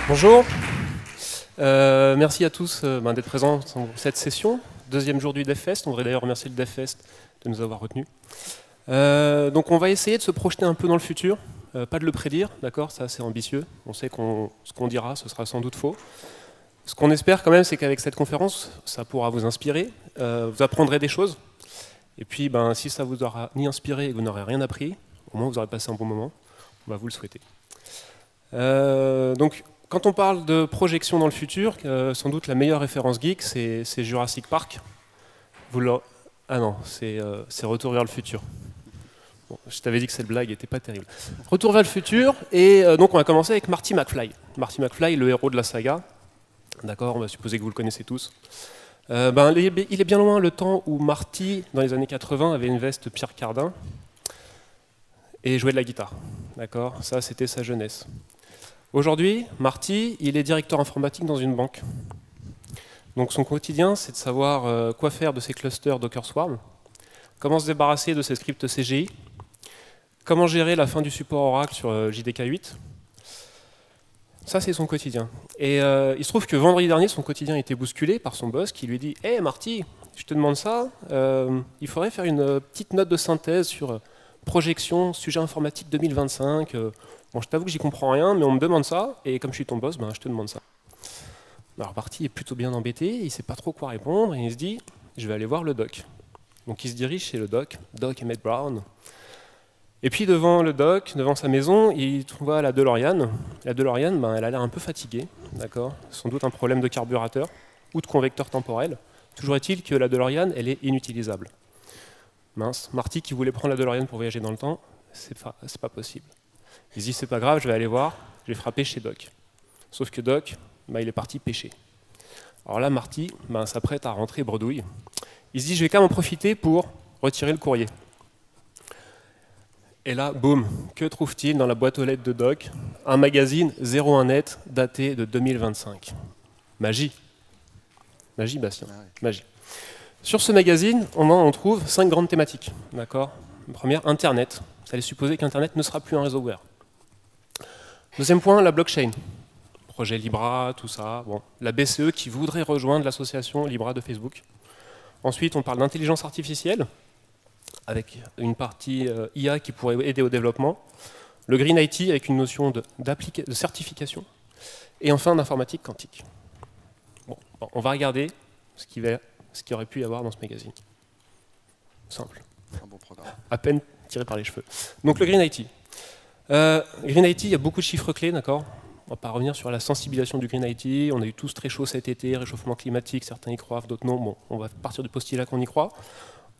Bonjour, merci à tous d'être présents dans cette session, deuxième jour du DevFest. On voudrait d'ailleurs remercier le DevFest de nous avoir retenus. Donc on va essayer de se projeter un peu dans le futur, pas de le prédire, d'accord, c'est assez ambitieux. On sait que ce qu'on dira, ce sera sans doute faux. Ce qu'on espère quand même, c'est qu'avec cette conférence, ça pourra vous inspirer, vous apprendrez des choses. Et puis si ça vous aura ni inspiré et que vous n'aurez rien appris, au moins vous aurez passé un bon moment, on va vous le souhaiter. Donc, quand on parle de projection dans le futur, sans doute la meilleure référence geek, c'est Jurassic Park. Ah non, c'est Retour vers le futur. Bon, je t'avais dit que cette blague n'était pas terrible. Retour vers le futur, et donc on va commencer avec Marty McFly. Marty McFly, le héros de la saga. D'accord, on va supposer que vous le connaissez tous. Il est bien loin le temps où Marty, dans les années 80, avait une veste Pierre Cardin et jouait de la guitare. D'accord, ça c'était sa jeunesse. Aujourd'hui, Marty, il est directeur informatique dans une banque. Donc son quotidien, c'est de savoir quoi faire de ses clusters Docker Swarm, comment se débarrasser de ses scripts CGI, comment gérer la fin du support Oracle sur JDK 8. Ça, c'est son quotidien. Et il se trouve que vendredi dernier, son quotidien a été bousculé par son boss qui lui dit « Hey Marty, je te demande ça, il faudrait faire une petite note de synthèse sur projection, sujet informatique 2025. Bon, je t'avoue que j'y comprends rien, mais on me demande ça, et comme je suis ton boss, je te demande ça. » Alors Marty est plutôt bien embêté, il ne sait pas trop quoi répondre, et il se dit « Je vais aller voir le doc. » Donc il se dirige chez le doc Emmett Brown. Et puis devant le doc, devant sa maison, il voit la DeLorean. La DeLorean, elle a l'air un peu fatiguée, d'accord, sans doute un problème de carburateur ou de convecteur temporel. Toujours est-il que la DeLorean, elle est inutilisable. Mince, Marty qui voulait prendre la DeLorean pour voyager dans le temps, c'est pas possible. Il se dit c'est pas grave, je vais aller voir, je vais frapper chez Doc. Sauf que Doc, il est parti pêcher. Alors là, Marty s'apprête à rentrer bredouille. Il se dit je vais quand même en profiter pour retirer le courrier. Et là, boum, que trouve-t-il dans la boîte aux lettres de Doc? Un magazine 01net daté de 2025. Magie. Magie, Bastien. Ah ouais. Magie. Sur ce magazine, on trouve 5 grandes thématiques. D'accord. Première, Internet. Ça laisse supposer qu'Internet ne sera plus un réseau ouvert. Deuxième point, la blockchain. Projet Libra, tout ça. Bon. La BCE qui voudrait rejoindre l'association Libra de Facebook. Ensuite, on parle d'intelligence artificielle, avec une partie IA qui pourrait aider au développement. Le Green IT avec une notion de certification. Et enfin, d'informatique quantique. Bon, on va regarder ce qu'il aurait pu y avoir dans ce magazine. Simple. Un bon programme. À peine tiré par les cheveux. Donc le Green IT. Green IT, il y a beaucoup de chiffres clés, d'accord. On ne va pas revenir sur la sensibilisation du Green IT. On a eu tous très chaud cet été, réchauffement climatique, certains y croient, d'autres non. Bon, on va partir du postulat qu'on y croit.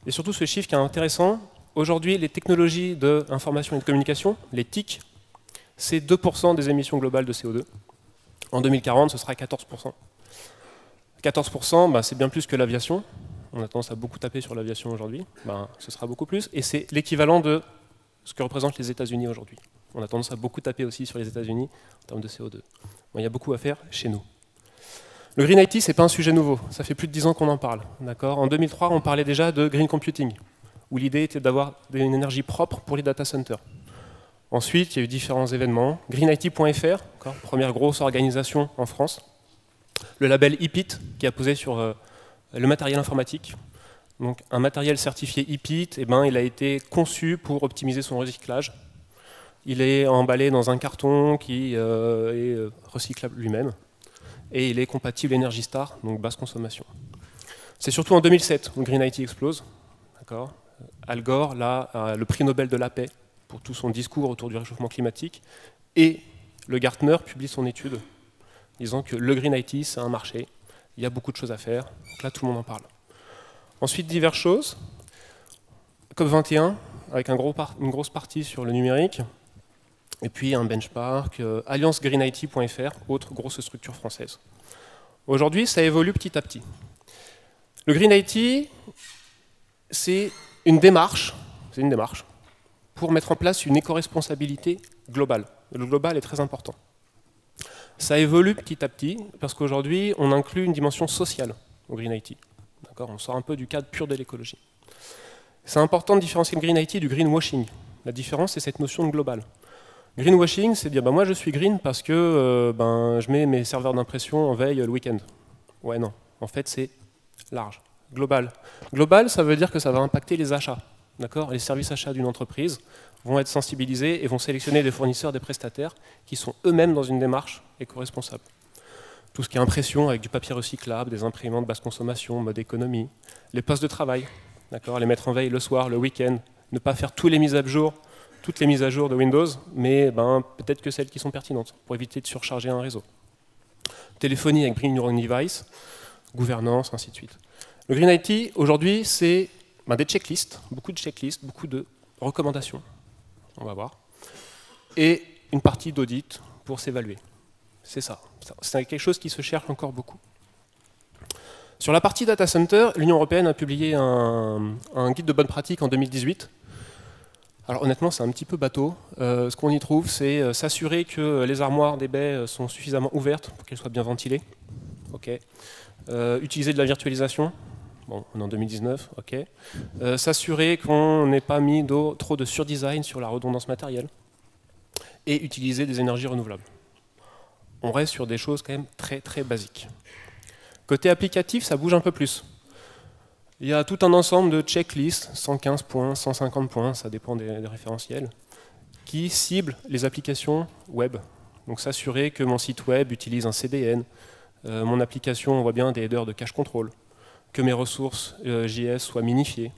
Et surtout ce chiffre qui est intéressant, aujourd'hui les technologies d'information et de communication, les TIC, c'est 2% des émissions globales de CO2. En 2040, ce sera 14%. 14%, c'est bien plus que l'aviation. On a tendance à beaucoup taper sur l'aviation aujourd'hui. Ce sera beaucoup plus. Et c'est l'équivalent de ce que représentent les États-Unis aujourd'hui. On a tendance à beaucoup taper aussi sur les États-Unis en termes de CO2. Bon, il y a beaucoup à faire chez nous. Le Green IT, ce n'est pas un sujet nouveau. Ça fait plus de 10 ans qu'on en parle. En 2003, on parlait déjà de Green Computing, où l'idée était d'avoir une énergie propre pour les data centers. Ensuite, il y a eu différents événements. GreenIT.fr, première grosse organisation en France. Le label EPIT, qui a posé sur le matériel informatique. Donc, un matériel certifié EPIT, il a été conçu pour optimiser son recyclage. Il est emballé dans un carton qui est recyclable lui-même. Et il est compatible Energy Star, donc basse consommation. C'est surtout en 2007 où Green IT explose. Al Gore, là, le prix Nobel de la paix pour tout son discours autour du réchauffement climatique. Et le Gartner publie son étude disant que le Green IT, c'est un marché, il y a beaucoup de choses à faire. Donc là, tout le monde en parle. Ensuite, diverses choses. COP21, avec une grosse partie sur le numérique. Et puis un benchmark, alliancegreenIT.fr, autre grosse structure française. Aujourd'hui, ça évolue petit à petit. Le Green IT, c'est une démarche pour mettre en place une éco-responsabilité globale. Le global est très important. Ça évolue petit à petit, parce qu'aujourd'hui, on inclut une dimension sociale au Green IT. On sort un peu du cadre pur de l'écologie. C'est important de différencier le Green IT du greenwashing. La différence, c'est cette notion de global. Greenwashing, c'est dire bah, moi je suis green parce que je mets mes serveurs d'impression en veille le week-end. Ouais, non. En fait, c'est large. Global. Global, ça veut dire que ça va impacter les achats. D'accord ? Les services achats d'une entreprise vont être sensibilisés et vont sélectionner des fournisseurs, des prestataires qui sont eux-mêmes dans une démarche éco-responsable. Tout ce qui est impression avec du papier recyclable, des imprimantes basse consommation, mode économie, les postes de travail, d'accord ? Les mettre en veille le soir, le week-end, ne pas faire toutes les mises à jour de Windows, mais peut-être que celles qui sont pertinentes pour éviter de surcharger un réseau. Téléphonie avec Bring Your Own Device, gouvernance, ainsi de suite. Le Green IT, aujourd'hui, c'est des checklists, beaucoup de recommandations, on va voir, et une partie d'audit pour s'évaluer. C'est ça. C'est quelque chose qui se cherche encore beaucoup. Sur la partie data center, l'Union européenne a publié un guide de bonne pratique en 2018. Alors honnêtement, c'est un petit peu bateau. Ce qu'on y trouve, c'est s'assurer que les armoires des baies sont suffisamment ouvertes pour qu'elles soient bien ventilées. Okay. Utiliser de la virtualisation. Bon, on est en 2019, ok. S'assurer qu'on n'ait pas mis trop de surdesign sur la redondance matérielle. Et utiliser des énergies renouvelables. On reste sur des choses quand même très très basiques. Côté applicatif, ça bouge un peu plus. Il y a tout un ensemble de checklists, 115 points, 150 points, ça dépend des référentiels, qui ciblent les applications web. Donc s'assurer que mon site web utilise un CDN, mon application on voit bien des headers de cache control, que mes ressources JS soient minifiées.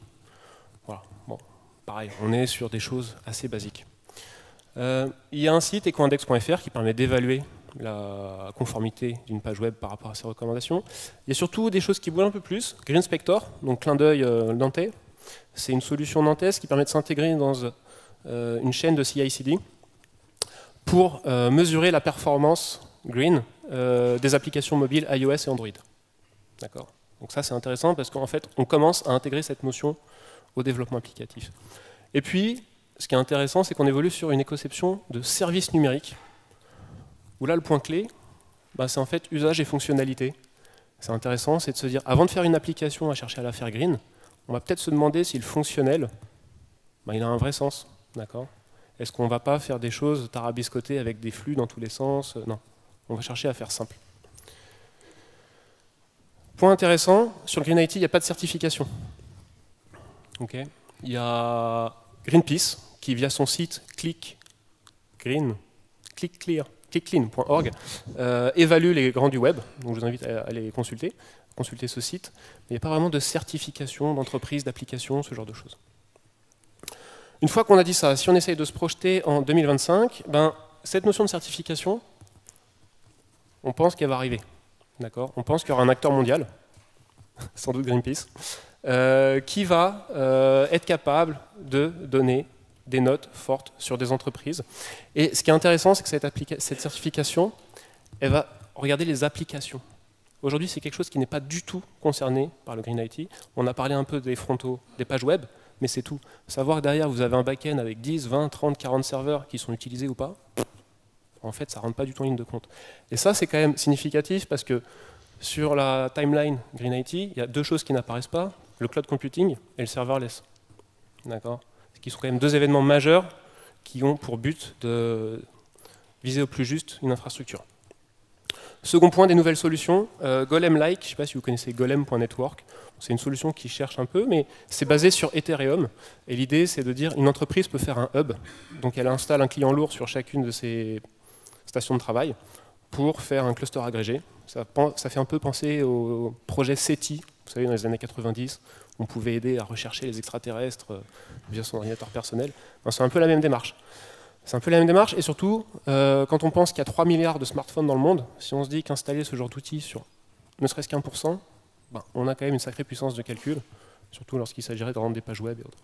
Voilà. Bon, pareil, on est sur des choses assez basiques. Il y a un site ecoindex.fr qui permet d'évaluer la conformité d'une page web par rapport à ces recommandations. Il y a surtout des choses qui bougent un peu plus. GreenSpector, donc clin d'œil nantais, c'est une solution nantaise qui permet de s'intégrer dans une chaîne de CI/CD pour mesurer la performance green des applications mobiles iOS et Android. D'accord ? Donc ça c'est intéressant parce qu'en fait on commence à intégrer cette notion au développement applicatif. Et puis ce qui est intéressant c'est qu'on évolue sur une éconception de services numériques où là le point clé c'est en fait usage et fonctionnalité. C'est intéressant, c'est de se dire avant de faire une application à chercher à la faire green, on va peut-être se demander si le fonctionnel il a un vrai sens. D'accord ? Est-ce qu'on ne va pas faire des choses tarabiscotées avec des flux dans tous les sens ? Non, on va chercher à faire simple. Point intéressant, sur le Green IT, il n'y a pas de certification. Okay. Il y a Greenpeace, qui via son site clickclean.org évalue les grands du web, donc je vous invite à aller consulter ce site. Mais il n'y a pas vraiment de certification d'entreprise, d'application, ce genre de choses. Une fois qu'on a dit ça, si on essaye de se projeter en 2025, cette notion de certification, on pense qu'elle va arriver. On pense qu'il y aura un acteur mondial, sans doute Greenpeace, qui va être capable de donner des notes fortes sur des entreprises. Et ce qui est intéressant, c'est que cette certification, elle va regarder les applications. Aujourd'hui, c'est quelque chose qui n'est pas du tout concerné par le Green IT. On a parlé un peu des frontaux, des pages web, mais c'est tout. Savoir que derrière, vous avez un back-end avec 10, 20, 30, 40 serveurs qui sont utilisés ou pas, en fait, ça ne rentre pas du tout en ligne de compte. Et ça, c'est quand même significatif parce que sur la timeline Green IT, il y a deux choses qui n'apparaissent pas, le cloud computing et le serverless. D'accord ? Qui sont quand même deux événements majeurs qui ont pour but de viser au plus juste une infrastructure. Second point, des nouvelles solutions. Golem-like, je ne sais pas si vous connaissez golem.network. C'est une solution qui cherche un peu, mais c'est basé sur Ethereum. Et l'idée, c'est de dire une entreprise peut faire un hub. Donc elle installe un client lourd sur chacune de ses stations de travail pour faire un cluster agrégé. Ça fait un peu penser au projet SETI, vous savez, dans les années 90, on pouvait aider à rechercher les extraterrestres via son ordinateur personnel. C'est un peu la même démarche. C'est un peu la même démarche, et surtout, quand on pense qu'il y a 3 milliards de smartphones dans le monde, si on se dit qu'installer ce genre d'outil sur ne serait-ce qu'1%, on a quand même une sacrée puissance de calcul, surtout lorsqu'il s'agirait de rendre des pages web et autres.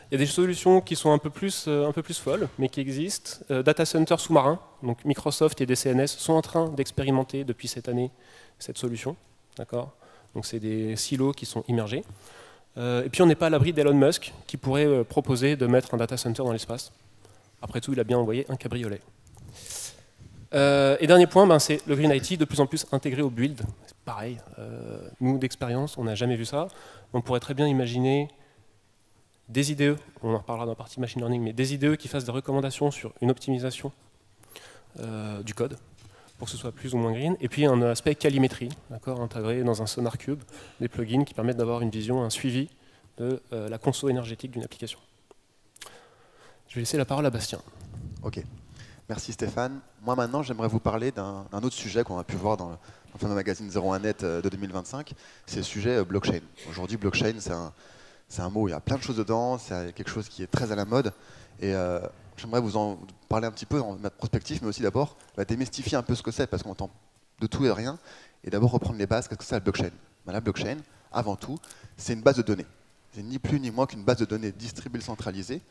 Il y a des solutions qui sont un peu plus folles, mais qui existent. Data center sous-marin, donc Microsoft et DCNS sont en train d'expérimenter depuis cette année cette solution. D'accord ? Donc c'est des silos qui sont immergés. Et puis on n'est pas à l'abri d'Elon Musk qui pourrait proposer de mettre un data center dans l'espace. Après tout, il a bien envoyé un cabriolet. Et dernier point, c'est le Green IT de plus en plus intégré au build. C'est pareil, nous d'expérience, on n'a jamais vu ça. On pourrait très bien imaginer des IDE, on en reparlera dans la partie machine learning, mais des IDE qui fassent des recommandations sur une optimisation du code, pour que ce soit plus ou moins green. Et puis un aspect calimétrie, intégré dans un Sonar Cube, des plugins qui permettent d'avoir une vision, un suivi de la conso énergétique d'une application. Je vais laisser la parole à Bastien. Ok, merci Stéphane. Moi maintenant, j'aimerais vous parler d'un autre sujet qu'on a pu voir dans le fameux magazine 01net de 2025, c'est le sujet blockchain. Aujourd'hui, blockchain, c'est un mot, il y a plein de choses dedans, c'est quelque chose qui est très à la mode. Et j'aimerais vous en parler un petit peu, en mettre prospectif, mais aussi d'abord démystifier un peu ce que c'est, parce qu'on entend de tout et de rien, et d'abord reprendre les bases. Qu'est-ce que c'est la blockchain? La blockchain, avant tout, c'est une base de données. C'est ni plus ni moins qu'une base de données distribuée centralisée,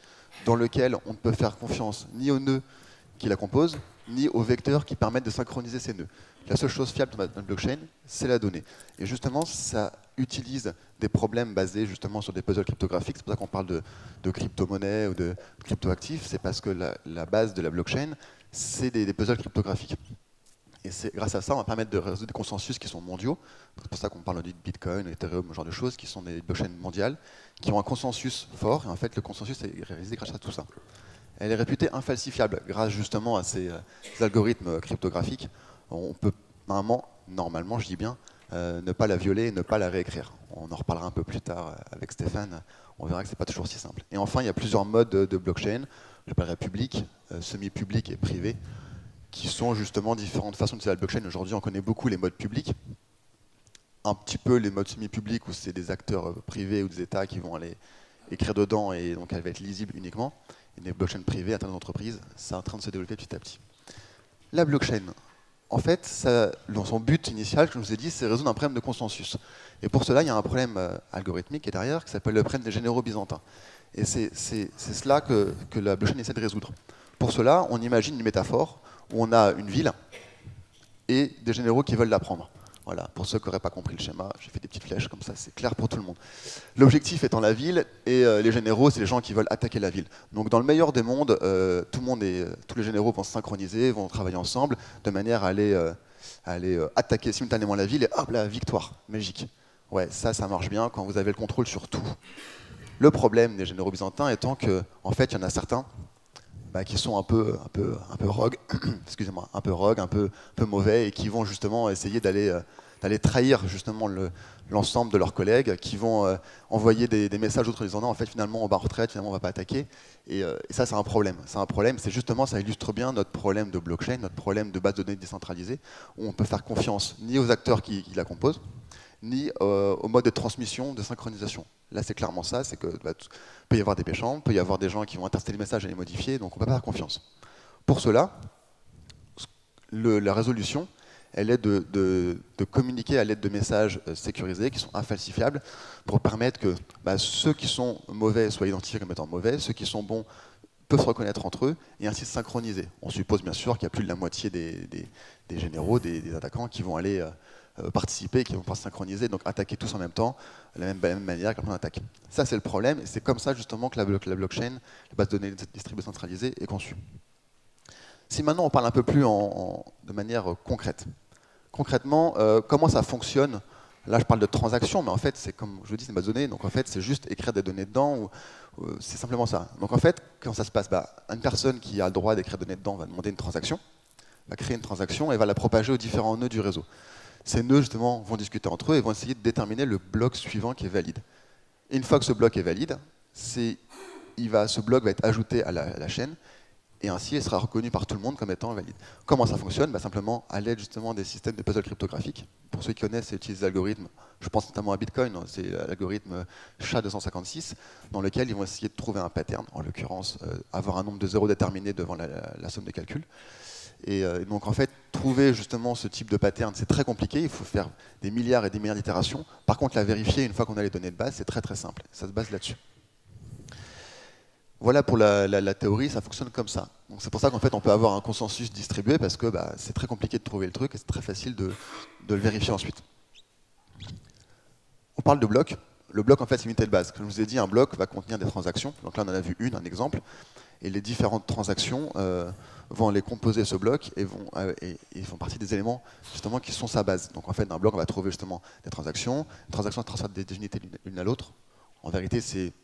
dans laquelle on ne peut faire confiance ni aux nœuds qui la composent, ni aux vecteurs qui permettent de synchroniser ces nœuds. La seule chose fiable dans la blockchain, c'est la donnée. Et justement, ça utilise des problèmes basés justement sur des puzzles cryptographiques. C'est pour ça qu'on parle de crypto-monnaie ou de crypto-actifs. C'est parce que la base de la blockchain, c'est des puzzles cryptographiques. Et grâce à ça, on va permettre de résoudre des consensus qui sont mondiaux. C'est pour ça qu'on parle de Bitcoin, Ethereum, ce genre de choses, qui sont des blockchains mondiales, qui ont un consensus fort. Et en fait, le consensus est réalisé grâce à tout ça. Elle est réputée infalsifiable grâce justement à ces algorithmes cryptographiques. On peut normalement, je dis bien, ne pas la violer et ne pas la réécrire. On en reparlera un peu plus tard avec Stéphane. On verra que ce n'est pas toujours si simple. Et enfin, il y a plusieurs modes de blockchain. J'appellerais public, semi-public et privé, qui sont justement différentes façons d'utiliser la blockchain. Aujourd'hui, on connaît beaucoup les modes publics, un petit peu les modes semi-publics où c'est des acteurs privés ou des États qui vont aller écrire dedans et donc elle va être lisible uniquement. Et des blockchains privées à l'intérieur d'entreprises, c'est en train de se développer petit à petit. La blockchain, en fait, dans son but initial, comme je vous ai dit, c'est résoudre un problème de consensus. Et pour cela, il y a un problème algorithmique qui est derrière, qui s'appelle le problème des généraux byzantins. Et c'est cela que la blockchain essaie de résoudre. Pour cela, on imagine une métaphore où on a une ville et des généraux qui veulent la prendre. Voilà, pour ceux qui n'auraient pas compris le schéma, j'ai fait des petites flèches comme ça, c'est clair pour tout le monde. L'objectif étant la ville, et les généraux, c'est les gens qui veulent attaquer la ville. Donc dans le meilleur des mondes, tous les généraux vont se synchroniser, vont travailler ensemble, de manière à aller attaquer simultanément la ville, et hop, la victoire, magique. Ouais, ça marche bien quand vous avez le contrôle sur tout. Le problème des généraux byzantins étant qu'en fait, il y en a certains qui sont un peu rogues, excusez-moi, un peu mauvais et qui vont justement essayer d'aller trahir justement l'ensemble de leurs collègues, qui vont envoyer des messages autres en disant non, en fait finalement on va en retraite, finalement on va pas attaquer. Et ça c'est un problème. C'est justement, ça illustre bien notre problème de blockchain, notre problème de base de données décentralisée, où on peut faire confiance ni aux acteurs qui la composent, ni au mode de transmission, de synchronisation. Là, c'est clairement ça, c'est que peut y avoir des péchants, peut y avoir des gens qui vont intercepter les messages et les modifier, donc on ne peut pas faire confiance. Pour cela, la résolution, elle est de communiquer à l'aide de messages sécurisés qui sont infalsifiables pour permettre que ceux qui sont mauvais soient identifiés comme étant mauvais, ceux qui sont bons peuvent se reconnaître entre eux et ainsi se synchroniser. On suppose bien sûr qu'il y a plus de la moitié des généraux, des attaquants qui vont aller participer et qui vont pouvoir synchroniser, donc attaquer tous en même temps, de la même manière qu'un attaque. Ça, c'est le problème, et c'est comme ça justement que la blockchain, la base de données distribuée centralisée, est conçue. Si maintenant on parle un peu plus de manière concrète. Concrètement, comment ça fonctionne? Là, je parle de transactions, mais en fait, c'est comme je vous dis, c'est une base de données, donc en fait, c'est juste écrire des données dedans, c'est simplement ça. Donc en fait, comment ça se passe? Une personne qui a le droit d'écrire des données dedans va demander une transaction, va créer une transaction et va la propager aux différents nœuds du réseau. Ces nœuds, justement, vont discuter entre eux et vont essayer de déterminer le bloc suivant qui est valide. Et une fois que ce bloc est valide, ce bloc va être ajouté à la chaîne, et ainsi, il sera reconnu par tout le monde comme étant valide. Comment ça fonctionne? Simplement à l'aide justement des systèmes de puzzle cryptographiques. Pour ceux qui connaissent et utilisent l'algorithme, je pense notamment à Bitcoin, c'est l'algorithme SHA-256, dans lequel ils vont essayer de trouver un pattern, en l'occurrence avoir un nombre de zéros déterminé devant la somme des calculs. Et donc en fait, trouver justement ce type de pattern, c'est très compliqué, il faut faire des milliards et des milliards d'itérations. Par contre, la vérifier une fois qu'on a les données de base, c'est très très simple, ça se base là-dessus. Voilà pour la théorie, ça fonctionne comme ça. Donc c'est pour ça qu'en fait on peut avoir un consensus distribué parce que c'est très compliqué de trouver le truc et c'est très facile de le vérifier ensuite. On parle de bloc. Le bloc en fait c'est une unité de base. Comme je vous ai dit, un bloc va contenir des transactions. Donc là on en a vu un exemple. Et les différentes transactions vont aller composer ce bloc et font partie des éléments justement qui sont sa base. Donc en fait dans un bloc on va trouver justement des transactions. Les transactions transfèrent des unités l'une à l'autre. En vérité c'est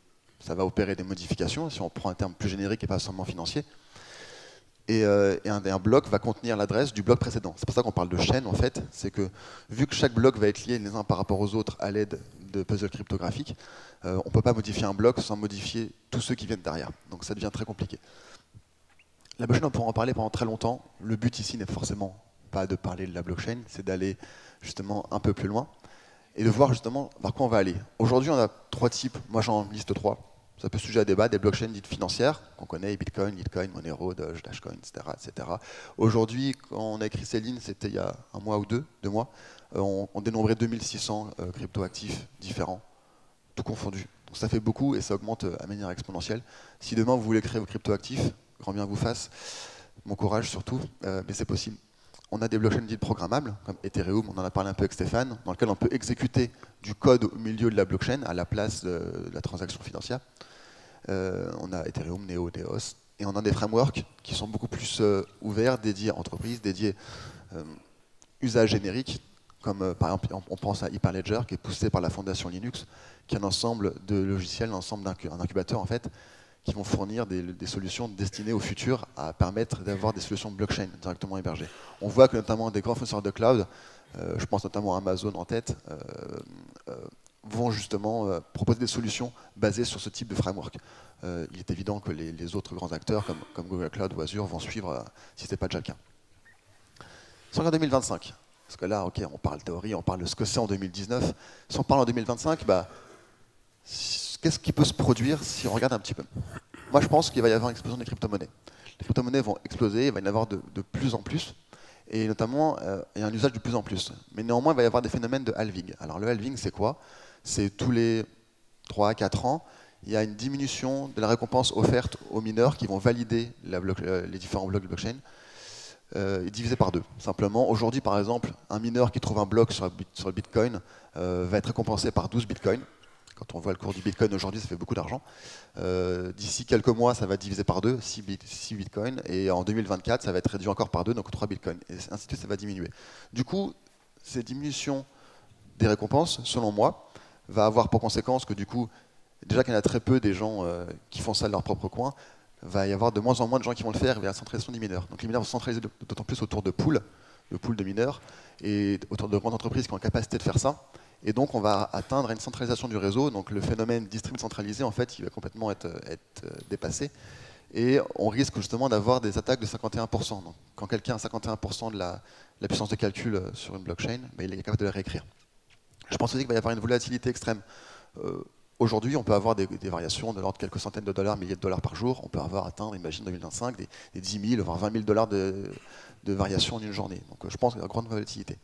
ça va opérer des modifications, si on prend un terme plus générique et pas seulement financier. Et un bloc va contenir l'adresse du bloc précédent. C'est pour ça qu'on parle de chaîne, en fait. C'est que, vu que chaque bloc va être lié les uns par rapport aux autres à l'aide de puzzles cryptographiques, on ne peut pas modifier un bloc sans modifier tous ceux qui viennent derrière. Donc ça devient très compliqué. La blockchain, on pourra en parler pendant très longtemps. Le but ici n'est forcément pas de parler de la blockchain, c'est d'aller justement un peu plus loin et de voir justement par quoi on va aller. Aujourd'hui, on a 3 types. Moi, j'en liste 3. Ça peut sujet à débat, des blockchains dites financières, qu'on connaît, Bitcoin, Litecoin, Monero, Doge, Dashcoin, etc. Aujourd'hui, quand on a écrit ces lignes, c'était il y a 1 mois ou 2 mois, on dénombrait 2600 crypto-actifs différents, tout confondu. Donc ça fait beaucoup et ça augmente à manière exponentielle. Si demain vous voulez créer vos crypto-actifs, grand bien vous fasse, mon courage surtout, mais c'est possible. On a des blockchains dites programmables, comme Ethereum, on en a parlé un peu avec Stéphane, dans lequel on peut exécuter du code au milieu de la blockchain, à la place de la transaction financière. On a Ethereum, Neo, Deos, et on a des frameworks qui sont beaucoup plus ouverts, dédiés à entreprises, dédiés usage générique, comme par exemple on pense à Hyperledger, qui est poussé par la fondation Linux, qui est un ensemble de logiciels, un ensemble d'un incubateur en fait, qui vont fournir des solutions destinées au futur à permettre d'avoir des solutions blockchain directement hébergées. On voit que notamment des grands fournisseurs de cloud, je pense notamment à Amazon en tête, vont justement proposer des solutions basées sur ce type de framework. Il est évident que les autres grands acteurs comme Google Cloud ou Azure vont suivre si ce n'est pas déjà le cas. Si on regarde 2025, parce que là, ok, on parle théorie, on parle de ce que c'est en 2019. Si on parle en 2025, qu'est-ce qui peut se produire si on regarde un petit peu? Moi, je pense qu'il va y avoir une explosion des crypto-monnaies. Les crypto-monnaies vont exploser, il va y en avoir de plus en plus, et notamment, il y a un usage de plus en plus. Mais néanmoins, il va y avoir des phénomènes de halving. Alors le halving, c'est quoi? C'est tous les 3 à 4 ans, il y a une diminution de la récompense offerte aux mineurs qui vont valider les différents blocs de blockchain, divisé par 2. Simplement, aujourd'hui, par exemple, un mineur qui trouve un bloc sur le Bitcoin va être récompensé par 12 Bitcoins. Quand on voit le cours du Bitcoin aujourd'hui, ça fait beaucoup d'argent. D'ici quelques mois, ça va être divisé par 2, 6 Bitcoins. Et en 2024, ça va être réduit encore par 2, donc 3 Bitcoins. Et ainsi de suite, ça va diminuer. Du coup, ces diminutions des récompenses, selon moi, va avoir pour conséquence que du coup, déjà qu'il y en a très peu des gens qui font ça de leur propre coin, va y avoir de moins en moins de gens qui vont le faire vers la centralisation des mineurs. Donc les mineurs vont se centraliser d'autant plus autour de pools de mineurs, et autour de grandes entreprises qui ont la capacité de faire ça. Et donc on va atteindre une centralisation du réseau. Donc le phénomène distribut centralisé, en fait, il va complètement être dépassé. Et on risque justement d'avoir des attaques de 51%. Donc, quand quelqu'un a 51% de la puissance de calcul sur une blockchain, il est capable de la réécrire. Je pense aussi qu'il va y avoir une volatilité extrême. Aujourd'hui, on peut avoir des variations de l'ordre de quelques centaines de dollars, milliers de dollars par jour. On peut atteindre, imagine 2025, des 10 000, voire 20 000 dollars de variations en une journée. Donc je pense qu'il y a une grande volatilité.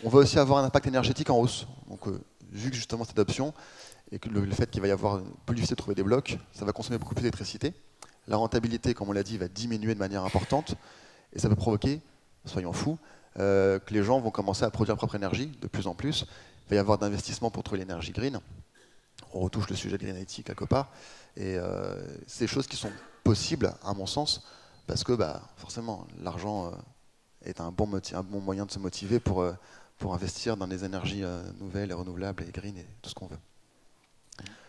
On va aussi avoir un impact énergétique en hausse. Donc vu que justement cette adoption et que le fait qu'il va y avoir plus difficile de trouver des blocs, ça va consommer beaucoup plus d'électricité. La rentabilité, comme on l'a dit, va diminuer de manière importante. Et ça peut provoquer, soyons fous, que les gens vont commencer à produire leur propre énergie de plus en plus. Il va y avoir d'investissements pour trouver l'énergie green. On retouche le sujet de Green IT quelque part. Et c'est des choses qui sont possibles, à mon sens, parce que forcément, l'argent est un bon moyen de se motiver pour investir dans des énergies nouvelles et renouvelables et green et tout ce qu'on veut.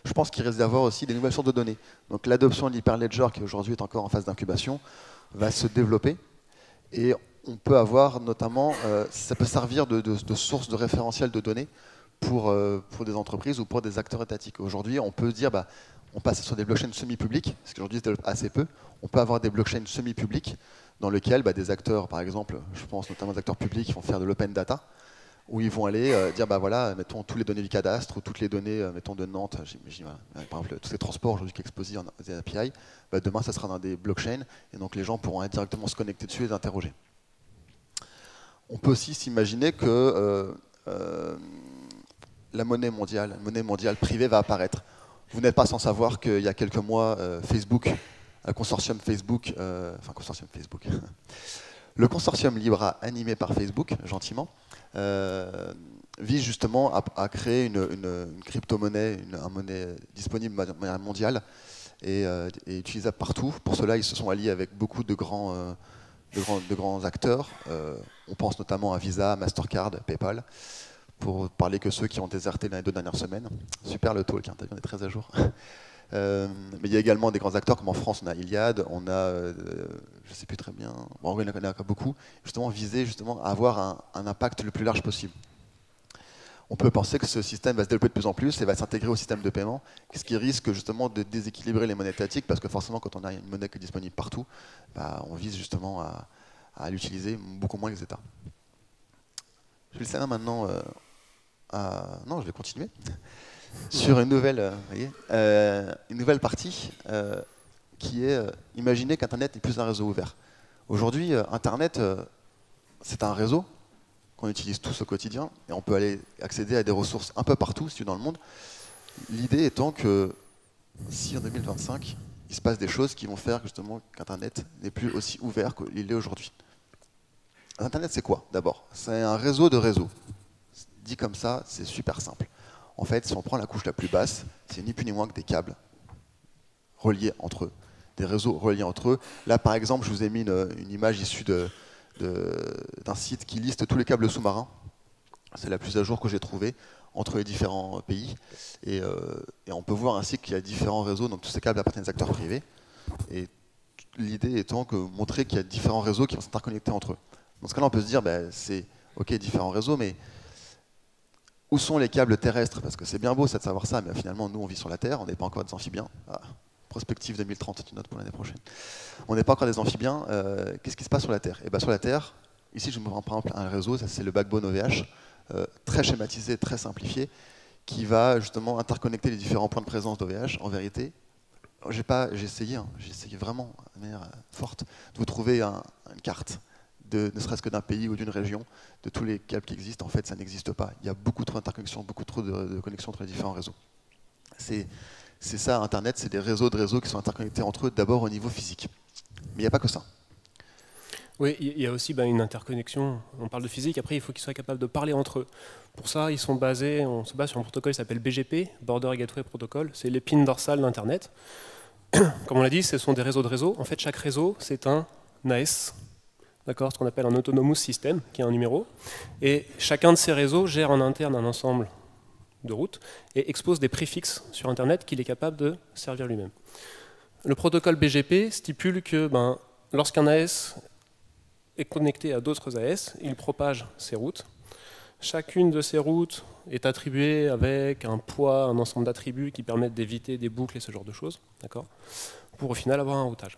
Je pense qu'il risque d'avoir aussi des nouvelles sources de données. Donc l'adoption de l'Hyperledger, qui aujourd'hui est encore en phase d'incubation, va se développer. Et on peut avoir notamment, ça peut servir de source de référentiel de données pour des entreprises ou pour des acteurs étatiques. Aujourd'hui, on peut dire, on passe sur des blockchains semi-publiques, parce qu'aujourd'hui, c'est assez peu. On peut avoir des blockchains semi-publiques dans lesquelles des acteurs, par exemple, je pense notamment des acteurs publics qui vont faire de l'open data, où ils vont aller dire, voilà, mettons toutes les données du cadastre ou toutes les données, mettons de Nantes, par exemple, tous les transports aujourd'hui qui exposent dans des API, demain, ça sera dans des blockchains, et donc les gens pourront directement se connecter dessus et les interroger. On peut aussi s'imaginer que la monnaie mondiale privée va apparaître. Vous n'êtes pas sans savoir qu'il y a quelques mois, Facebook, le consortium Facebook, le consortium Libra animé par Facebook, gentiment, vise justement à créer une crypto-monnaie, une monnaie disponible de manière mondiale et utilisable partout. Pour cela, ils se sont alliés avec beaucoup de grands acteurs. On pense notamment à Visa, Mastercard, PayPal, pour parler que ceux qui ont déserté dans les 2 dernières semaines. Super le talk, on est très à jour. Mais il y a également des grands acteurs, comme en France, on a Iliad, on a, je ne sais plus très bien, bon, il y en a beaucoup, justement viser justement à avoir un impact le plus large possible. On peut penser que ce système va se développer de plus en plus et va s'intégrer au système de paiement, ce qui risque justement de déséquilibrer les monnaies étatiques, parce que forcément, quand on a une monnaie qui est disponible partout, bah, on vise justement à l'utiliser beaucoup moins que les États. Je vais laisser là maintenant non, je vais continuer sur une nouvelle, une nouvelle partie qui est imaginer qu'Internet n'est plus un réseau ouvert. Aujourd'hui, Internet, c'est un réseau qu'on utilise tous au quotidien, et on peut aller accéder à des ressources un peu partout, si dans le monde. L'idée étant que si en 2025, il se passe des choses qui vont faire justement qu'Internet n'est plus aussi ouvert qu'il l'est aujourd'hui. Internet, c'est quoi d'abord? C'est un réseau de réseaux. Dit comme ça, c'est super simple. En fait, si on prend la couche la plus basse, c'est ni plus ni moins que des câbles reliés entre eux, des réseaux reliés entre eux. Là, par exemple, je vous ai mis une image issue d'un site qui liste tous les câbles sous-marins. C'est la plus à jour que j'ai trouvée entre les différents pays. Et on peut voir ainsi qu'il y a différents réseaux, donc tous ces câbles appartiennent aux acteurs privés. Et l'idée étant que montrer qu'il y a différents réseaux qui vont s'interconnecter entre eux. Dans ce cas-là, on peut se dire, bah, c'est ok, différents réseaux, mais où sont les câbles terrestres? Parce que c'est bien beau ça de savoir ça, mais finalement, nous, on vit sur la Terre, on n'est pas encore des amphibiens. Ah, prospective 2030, une note pour l'année prochaine. On n'est pas encore des amphibiens. Qu'est-ce qui se passe sur la Terre? Et ben, sur la Terre, ici, je me prends par exemple un réseau, ça c'est le backbone OVH, très schématisé, très simplifié, qui va justement interconnecter les différents points de présence d'OVH. En vérité, j'ai essayé vraiment de manière forte de vous trouver une carte, ne serait-ce que d'un pays ou d'une région, de tous les câbles qui existent. En fait, ça n'existe pas. Il y a beaucoup trop d'interconnexions, beaucoup trop de connexions entre les différents réseaux. C'est ça, Internet, c'est des réseaux de réseaux qui sont interconnectés entre eux, d'abord au niveau physique. Mais il n'y a pas que ça. Oui, il y a aussi une interconnexion. On parle de physique, après il faut qu'ils soient capables de parler entre eux. Pour ça, on se base sur un protocole qui s'appelle BGP, Border Gateway Protocol. C'est l'épine dorsale d'Internet. Comme on l'a dit, ce sont des réseaux de réseaux. En fait, chaque réseau, c'est un AS, d'accord, ce qu'on appelle un Autonomous System, qui est un numéro. Et chacun de ces réseaux gère en interne un ensemble de routes et expose des préfixes sur Internet qu'il est capable de servir lui-même. Le protocole BGP stipule que lorsqu'un AS est connecté à d'autres AS, il propage ses routes. Chacune de ces routes est attribuée avec un poids, un ensemble d'attributs qui permettent d'éviter des boucles et ce genre de choses, d'accord, pour au final avoir un routage.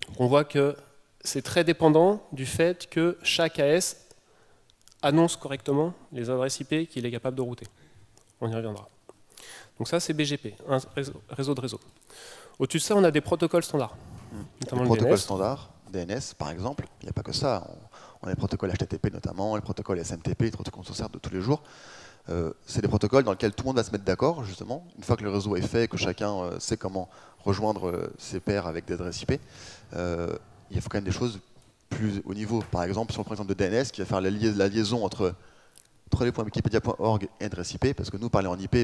Donc on voit que c'est très dépendant du fait que chaque AS annonce correctement les adresses IP qu'il est capable de router. On y reviendra. Donc ça, c'est BGP, un réseau de réseau. Au-dessus de ça, on a des protocoles standards. Notamment les protocoles standards, DNS par exemple, il n'y a pas que ça. On a les protocoles HTTP notamment, les protocoles SMTP, les protocoles qu'on se sert de tous les jours. C'est des protocoles dans lesquels tout le monde va se mettre d'accord, justement. Une fois que le réseau est fait, que chacun sait comment rejoindre ses pairs avec des adresses IP, il faut quand même des choses plus haut niveau. Par exemple, si on prend l'exemple de DNS, qui va faire la liaison entre www.wikipedia.org et adresse IP, parce que nous, parler en IP,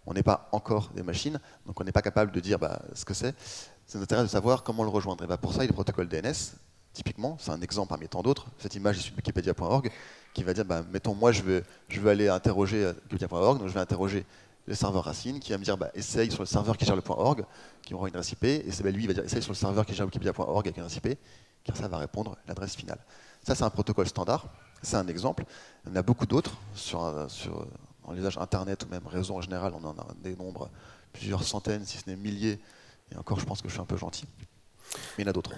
on n'est pas encore des machines, donc on n'est pas capable de dire ce que c'est. C'est notre intérêt de savoir comment le rejoindre. Et pour ça, il y a le protocole DNS, typiquement, c'est un exemple parmi tant d'autres. Cette image issue de wikipedia.org, qui va dire, mettons, moi, je veux aller interroger wikipedia.org, donc je vais interroger le serveur racine, qui va me dire, essaye sur le serveur qui gère le .org, qui aura une adresse IP, et lui, il va dire, essaye sur le serveur qui gère wikipedia.org avec une adresse IP, car ça va répondre l'adresse finale. Ça, c'est un protocole standard, c'est un exemple. Il y en a beaucoup d'autres dans l'usage Internet ou même réseau en général, on en a des nombres, plusieurs centaines, si ce n'est milliers, et encore je pense que je suis un peu gentil, mais il y en a d'autres.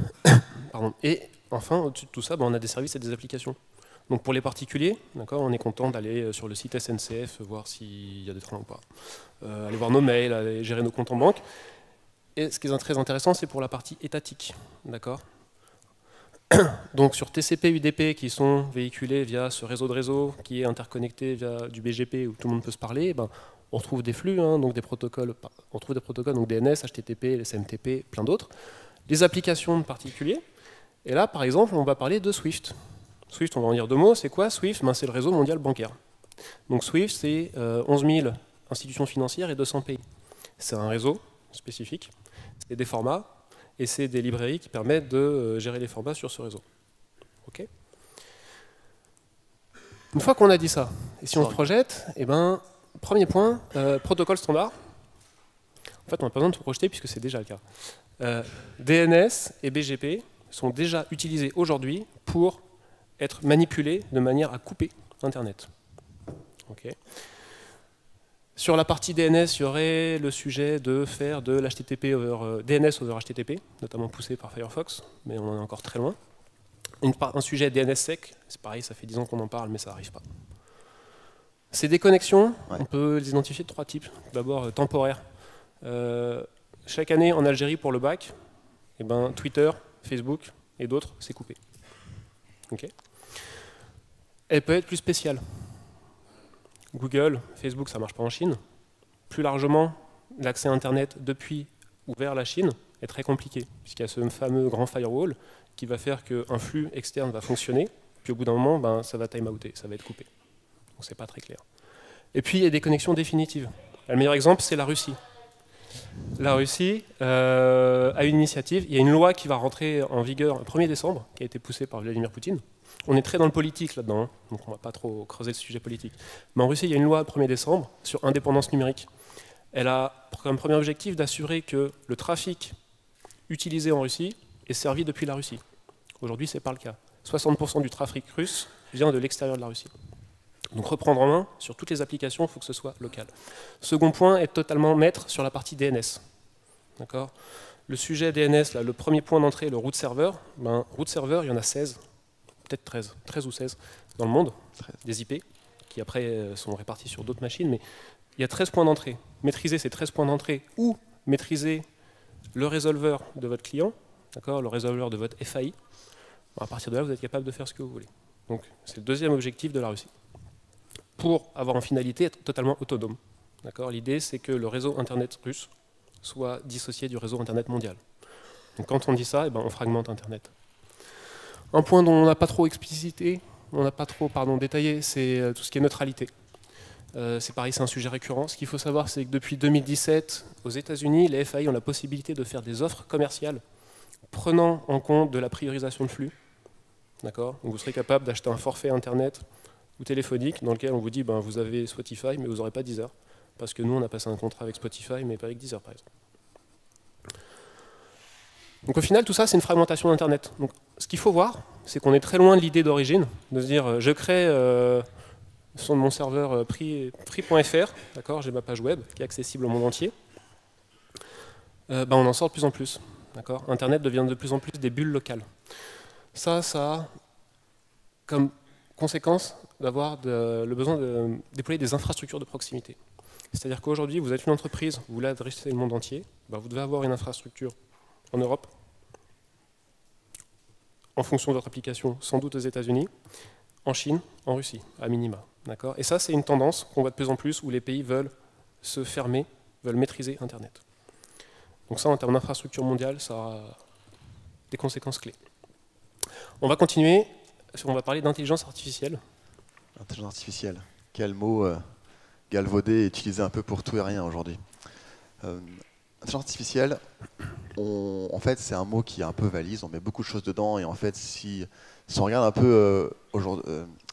Pardon. Et enfin, au-dessus de tout ça, on a des services et des applications. Donc pour les particuliers, on est content d'aller sur le site SNCF, voir s'il y a des trains ou pas, aller voir nos mails, aller gérer nos comptes en banque. Et ce qui est très intéressant, c'est pour la partie étatique. D'accord. Donc sur TCP, UDP qui sont véhiculés via ce réseau de réseaux qui est interconnecté via du BGP où tout le monde peut se parler, on retrouve des flux, donc des protocoles, donc DNS, HTTP, SMTP, plein d'autres. Les applications de particuliers. Et là, par exemple, on va parler de Swift. Swift, on va en dire deux mots. C'est quoi Swift? C'est le réseau mondial bancaire. Donc Swift, c'est 11 000 institutions financières et 200 pays. C'est un réseau spécifique. C'est des formats. Et c'est des librairies qui permettent de gérer les formats sur ce réseau. OK. Une fois qu'on a dit ça, et si on se projette, premier point, protocole standard. En fait, on n'a pas besoin de tout projeter puisque c'est déjà le cas. DNS et BGP sont déjà utilisés aujourd'hui pour être manipulés de manière à couper Internet. Okay. Sur la partie DNS, il y aurait le sujet de faire de l'HTTP DNS over HTTP, notamment poussé par Firefox, mais on en est encore très loin. Un sujet DNSSEC, c'est pareil, ça fait 10 ans qu'on en parle, mais ça n'arrive pas. Ces déconnexions, on peut les identifier de 3 types. D'abord, temporaires. Chaque année en Algérie pour le bac, eh ben, Twitter, Facebook et d'autres, c'est coupé. Okay. Elle peut être plus spéciale. Google, Facebook, ça ne marche pas en Chine. Plus largement, l'accès à Internet depuis ou vers la Chine est très compliqué, puisqu'il y a ce fameux grand firewall qui va faire qu'un flux externe va fonctionner, puis au bout d'un moment, ben, ça va time-outer, ça va être coupé. Donc c'est pas très clair. Et puis il y a des connexions définitives. Le meilleur exemple, c'est la Russie. La Russie a une initiative, il y a une loi qui va rentrer en vigueur le 1er décembre, qui a été poussée par Vladimir Poutine. On est très dans le politique là-dedans, hein, donc on ne va pas trop creuser le sujet politique. Mais en Russie, il y a une loi le 1er décembre sur indépendance numérique. Elle a comme premier objectif d'assurer que le trafic utilisé en Russie est servi depuis la Russie. Aujourd'hui, ce n'est pas le cas. 60% du trafic russe vient de l'extérieur de la Russie. Donc reprendre en main, sur toutes les applications, il faut que ce soit local. Second point est totalement maître sur la partie DNS. Le sujet DNS, là, le premier point d'entrée, le root server, ben, root server, il y en a 16, peut-être 13 ou 16 dans le monde, des IP, qui après sont répartis sur d'autres machines, mais il y a 13 points d'entrée. Maîtriser ces 13 points d'entrée ou maîtriser le résolveur de votre client, le résolveur de votre FAI, à partir de là, vous êtes capable de faire ce que vous voulez. Donc c'est le deuxième objectif de la Russie. Pour avoir en finalité être totalement autonome. L'idée, c'est que le réseau Internet russe soit dissocié du réseau Internet mondial. Donc quand on dit ça, eh ben, on fragmente Internet. Un point dont on n'a pas trop explicité, on n'a pas trop détaillé, c'est tout ce qui est neutralité. C'est pareil, c'est un sujet récurrent. Ce qu'il faut savoir, c'est que depuis 2017, aux États-Unis, les FAI ont la possibilité de faire des offres commerciales prenant en compte de la priorisation de flux. Donc vous serez capable d'acheter un forfait Internet ou téléphonique dans lequel on vous dit ben, vous avez Spotify, mais vous n'aurez pas Deezer. Parce que nous, on a passé un contrat avec Spotify, mais pas avec Deezer, par exemple. Donc au final, tout ça, c'est une fragmentation d'Internet. Donc ce qu'il faut voir, c'est qu'on est très loin de l'idée d'origine, de se dire je crée sur mon serveur free.fr, j'ai ma page web qui est accessible au monde entier. On en sort de plus en plus. Internet devient de plus en plus des bulles locales. Ça a comme conséquence d'avoir le besoin de déployer des infrastructures de proximité. C'est-à-dire qu'aujourd'hui, vous êtes une entreprise, vous voulez adresser le monde entier, vous devez avoir une infrastructure en Europe, en fonction de votre application, sans doute aux États-Unis, en Chine, en Russie, à minima. Et ça, c'est une tendance qu'on voit de plus en plus où les pays veulent se fermer, veulent maîtriser Internet. Donc ça, en termes d'infrastructure mondiale, ça a des conséquences clés. On va continuer, on va parler d'intelligence artificielle. Intelligence artificielle, quel mot galvaudé et utilisé un peu pour tout et rien aujourd'hui. Intelligence artificielle, en fait, c'est un mot qui est un peu valise, on met beaucoup de choses dedans, et en fait, si on regarde un peu aujourd'hui,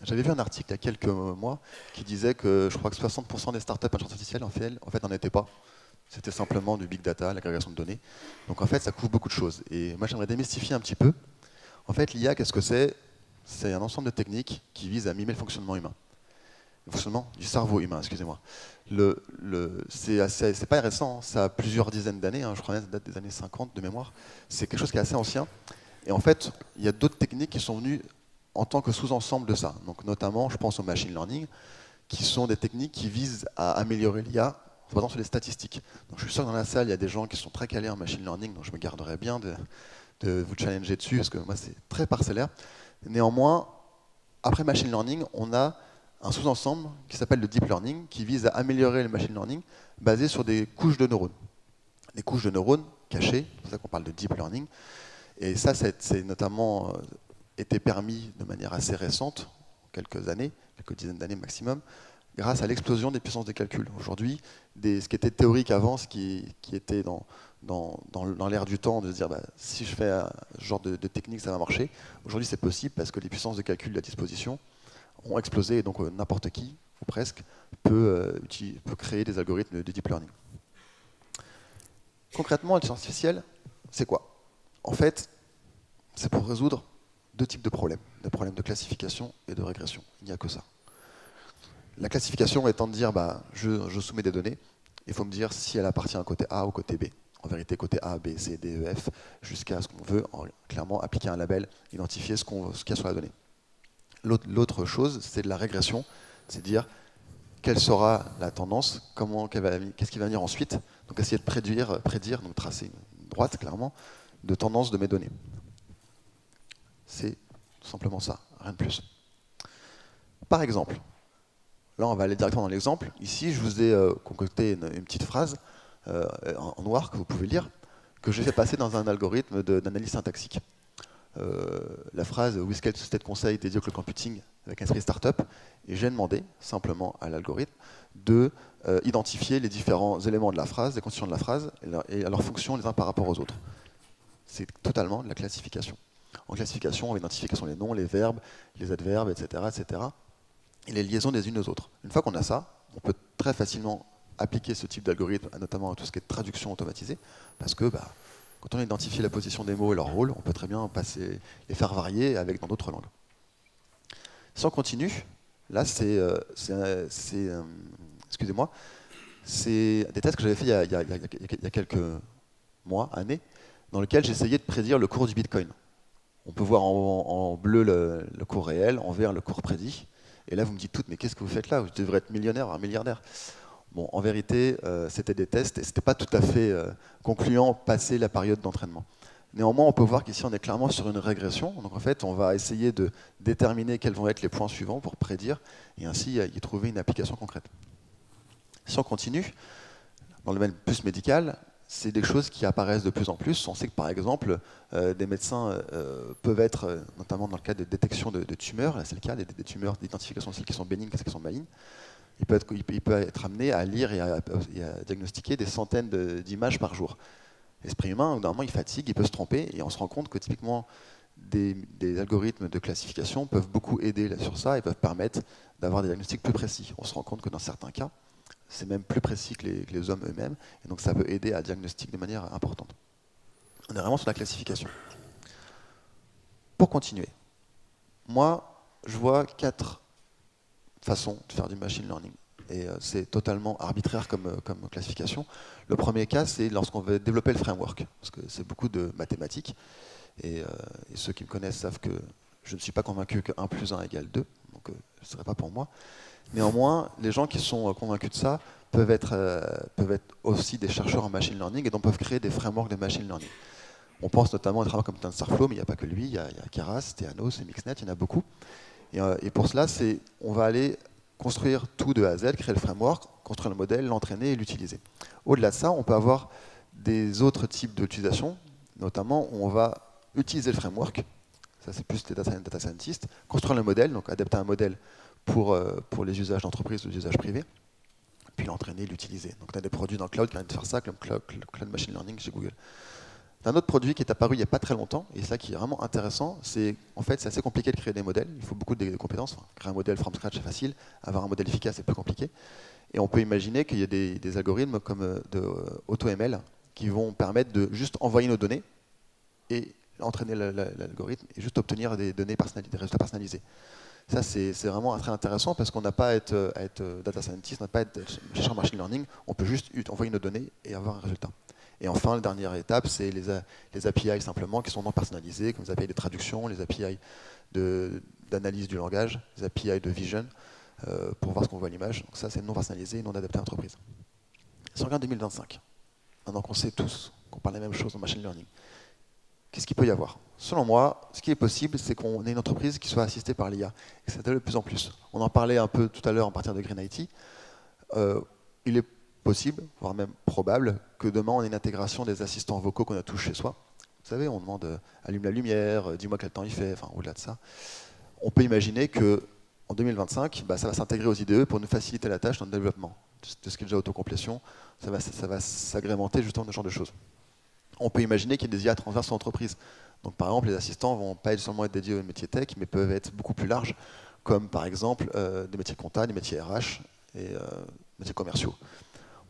j'avais vu un article il y a quelques mois qui disait que je crois que 60% des startups intelligence artificielle, en fait, n'en étaient pas. C'était simplement du big data, l'agrégation de données. Donc en fait, ça couvre beaucoup de choses. Et moi, j'aimerais démystifier un petit peu. En fait, l'IA, qu'est-ce que c'est? C'est un ensemble de techniques qui visent à mimer le fonctionnement humain. Le fonctionnement du cerveau humain, excusez-moi. C'est pas récent, ça a plusieurs dizaines d'années, je crois que ça date des années 50 de mémoire. C'est quelque chose qui est assez ancien. Et en fait, il y a d'autres techniques qui sont venues en tant que sous-ensemble de ça. Donc notamment, je pense au machine learning, qui sont des techniques qui visent à améliorer l'IA, en se basant sur les statistiques. Donc je suis sûr que dans la salle, il y a des gens qui sont très calés en machine learning, donc je me garderais bien de vous challenger dessus, parce que moi, c'est très parcellaire. Néanmoins, après machine learning, on a un sous-ensemble qui s'appelle le deep learning, qui vise à améliorer le machine learning basé sur des couches de neurones. Des couches de neurones cachées, c'est pour ça qu'on parle de deep learning. Et ça, c'est notamment été permis de manière assez récente, quelques années, quelques dizaines d'années maximum, grâce à l'explosion des puissances de calcul. Aujourd'hui, ce qui était théorique avant, ce qui était dans l'air du temps, de se dire si je fais ce genre de technique, ça va marcher. Aujourd'hui, c'est possible parce que les puissances de calcul à disposition ont explosé, et donc n'importe qui, ou presque, peut créer des algorithmes de deep learning. Concrètement, l'intelligence artificielle, c'est quoi? En fait, c'est pour résoudre deux types de problèmes de classification et de régression. Il n'y a que ça. La classification étant de dire, je soumets des données, il faut me dire si elle appartient à côté A ou côté B. En vérité, côté A, B, C, D, E, F, jusqu'à ce qu'on veut clairement appliquer un label, identifier ce qu'il y a sur la donnée. L'autre chose, c'est de la régression, c'est dire quelle sera la tendance, qu'est-ce qui va venir ensuite, donc essayer de prédire, donc tracer une droite, clairement, de tendance de mes données. C'est tout simplement ça, rien de plus. Par exemple, là on va aller directement dans l'exemple. Ici, je vous ai concocté une petite phrase en noir que vous pouvez lire, que j'ai fait passer dans un algorithme d'analyse syntaxique. La phrase with quel société de conseil dédiée au cloud computing avec un esprit startup, et j'ai demandé simplement à l'algorithme de identifier les différents éléments de la phrase, les constitutions de la phrase et leurs fonctions les uns par rapport aux autres. C'est totalement de la classification. En classification, on va identifier quels sont les noms, les verbes, les adverbes, etc., et les liaisons des unes aux autres. Une fois qu'on a ça, on peut très facilement appliquer ce type d'algorithme, notamment à tout ce qui est traduction automatisée, parce que quand on a identifié la position des mots et leur rôle, on peut très bien les faire varier dans d'autres langues. Si on continue, là excusez-moi, c'est des tests que j'avais fait il y a quelques mois, années, dans lesquels j'essayais de prédire le cours du Bitcoin. On peut voir en bleu le cours réel, en vert le cours prédit. Et là, vous me dites toutes, mais qu'est-ce que vous faites là? Vous devriez être millionnaire, un milliardaire. Bon, en vérité, c'était des tests et ce n'était pas tout à fait concluant passé la période d'entraînement. Néanmoins, on peut voir qu'ici, on est clairement sur une régression. Donc, en fait, on va essayer de déterminer quels vont être les points suivants pour prédire et ainsi y trouver une application concrète. Si on continue, dans le domaine plus médical, c'est des choses qui apparaissent de plus en plus. On sait que, par exemple, des médecins peuvent être, notamment dans le cas de détection de tumeurs, là c'est le cas, des tumeurs d'identification de celles qui sont bénignes, celles qui sont malignes, il peut être amené à lire et à diagnostiquer des centaines d'images par jour. L'esprit humain, normalement, il fatigue, il peut se tromper, et on se rend compte que typiquement, des algorithmes de classification peuvent beaucoup aider sur ça et peuvent permettre d'avoir des diagnostics plus précis. On se rend compte que dans certains cas, c'est même plus précis que les hommes eux-mêmes, et donc ça peut aider à diagnostiquer de manière importante. On est vraiment sur la classification. Pour continuer, moi, je vois 4 façons de faire du machine learning. Et c'est totalement arbitraire comme classification. Le premier cas, c'est lorsqu'on veut développer le framework, parce que c'est beaucoup de mathématiques. Et ceux qui me connaissent savent que je ne suis pas convaincu que 1 plus 1 égale 2, donc ce ne serait pas pour moi. Néanmoins, les gens qui sont convaincus de ça peuvent être aussi des chercheurs en machine learning et donc peuvent créer des frameworks de machine learning. On pense notamment à des frameworks comme TensorFlow, mais il n'y a pas que lui, il y a Keras, Theanos, Mixnet, il y en a beaucoup. Et pour cela, on va aller construire tout de A à Z, créer le framework, construire le modèle, l'entraîner et l'utiliser. Au-delà de ça, on peut avoir des autres types d'utilisation, notamment où on va utiliser le framework, ça c'est plus les data scientists, construire le modèle, donc adapter un modèle pour les usages d'entreprise ou les usages privés, puis l'entraîner et l'utiliser. Donc on a des produits dans le cloud qui permettent de faire ça, comme Cloud Machine Learning chez Google. Un autre produit qui est apparu il n'y a pas très longtemps, et ça qui est vraiment intéressant, c'est en fait c'est assez compliqué de créer des modèles, il faut beaucoup de compétences. Enfin, créer un modèle from scratch c'est facile, avoir un modèle efficace c'est plus compliqué. Et on peut imaginer qu'il y a des algorithmes comme de AutoML qui vont permettre de juste envoyer nos données et entraîner l'algorithme et juste obtenir des données des résultats personnalisés. Ça c'est vraiment très intéressant parce qu'on n'a pas à être data scientist, on n'a pas à être chercheur en machine learning, on peut juste envoyer nos données et avoir un résultat. Et enfin, la dernière étape, c'est les API simplement qui sont non personnalisés, comme les API de traduction, les API d'analyse du langage, les API de vision, pour voir ce qu'on voit à l'image. Donc ça, c'est non personnalisé et non adapté à l'entreprise. Si on regarde 2025, maintenant qu'on sait tous qu'on parle la même chose en machine learning, qu'est-ce qu'il peut y avoir? Selon moi, ce qui est possible, c'est qu'on ait une entreprise qui soit assistée par l'IA. Et c'est de plus en plus. On en parlait un peu tout à l'heure en partir de Green IT. Il est possible, voire même probable, que demain on ait une intégration des assistants vocaux qu'on a tous chez soi. Vous savez, on demande allume la lumière, dis-moi quel temps il fait, enfin au-delà de ça. On peut imaginer qu'en 2025, ça va s'intégrer aux IDE pour nous faciliter la tâche dans le développement. De ce qui est déjà autocomplétion, ça va s'agrémenter justement de ce genre de choses. On peut imaginer qu'il y ait des IA transverses en entreprise. Donc par exemple, les assistants ne vont pas seulement être dédiés aux métiers tech, mais peuvent être beaucoup plus larges, comme par exemple des métiers comptables, des métiers RH et métiers commerciaux.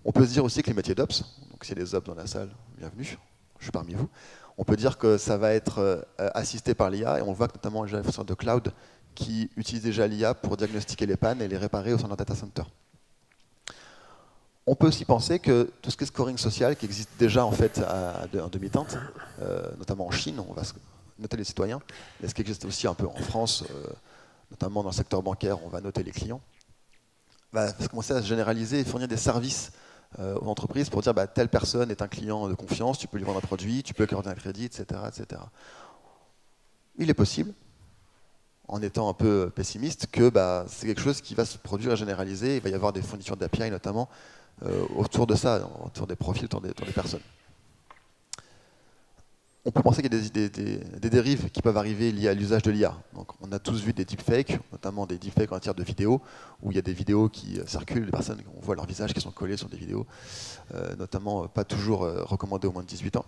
On peut se dire aussi que les métiers d'Ops, donc s'il y a des Ops dans la salle, bienvenue, je suis parmi vous, on peut dire que ça va être assisté par l'IA, et on voit que notamment les gestionnaires de cloud qui utilisent déjà l'IA pour diagnostiquer les pannes et les réparer au sein d'un data center. On peut aussi penser que tout ce qui est scoring social, qui existe déjà en fait en demi-teinte, notamment en Chine, on va noter les citoyens, mais ce qui existe aussi un peu en France, notamment dans le secteur bancaire, on va noter les clients, va commencer à se généraliser et fournir des services aux entreprises pour dire bah, telle personne est un client de confiance, tu peux lui vendre un produit, tu peux lui accorder un crédit, etc., etc. Il est possible, en étant un peu pessimiste, que bah, c'est quelque chose qui va se produire et généraliser. Il va y avoir des fournitures d'API notamment autour de ça, autour des profils, autour des personnes. On peut penser qu'il y a des dérives qui peuvent arriver liées à l'usage de l'IA. Donc, on a tous vu des deepfakes, notamment des deepfakes en matière de vidéos, où il y a des vidéos qui circulent, des personnes, on voit leurs visages qui sont collés sur des vidéos, notamment pas toujours recommandées aux moins de 18 ans.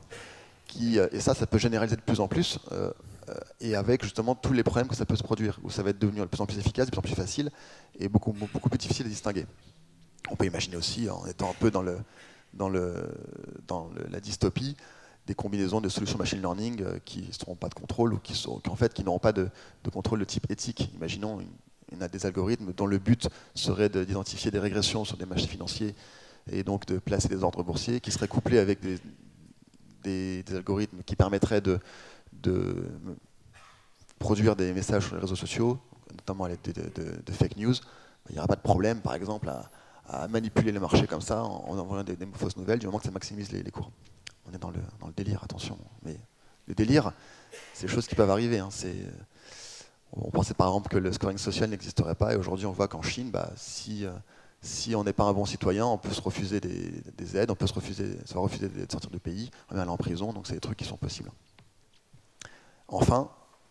Et ça peut généraliser de plus en plus, et avec justement tous les problèmes que ça peut se produire, où ça va être devenu de plus en plus efficace, de plus en plus facile, et beaucoup plus difficile à distinguer. On peut imaginer aussi, en étant un peu dans la dystopie, des combinaisons de solutions machine learning qui ne seront pas de contrôle ou qui n'auront pas de contrôle de type éthique. Imaginons, on a des algorithmes dont le but serait d'identifier des régressions sur des marchés financiers et donc de placer des ordres boursiers qui seraient couplés avec des algorithmes qui permettraient de produire des messages sur les réseaux sociaux, notamment avec de fake news. Il n'y aura pas de problème, par exemple, à manipuler le marché comme ça en envoyant des fausses nouvelles du moment que ça maximise les cours. On est dans le délire, attention. Mais le délire, c'est des choses qui peuvent arriver. Hein. On pensait par exemple que le scoring social n'existerait pas, et aujourd'hui on voit qu'en Chine, bah, si on n'est pas un bon citoyen, on peut se refuser des aides, on peut se refuser de sortir du pays, on va aller en prison, donc c'est des trucs qui sont possibles. Enfin,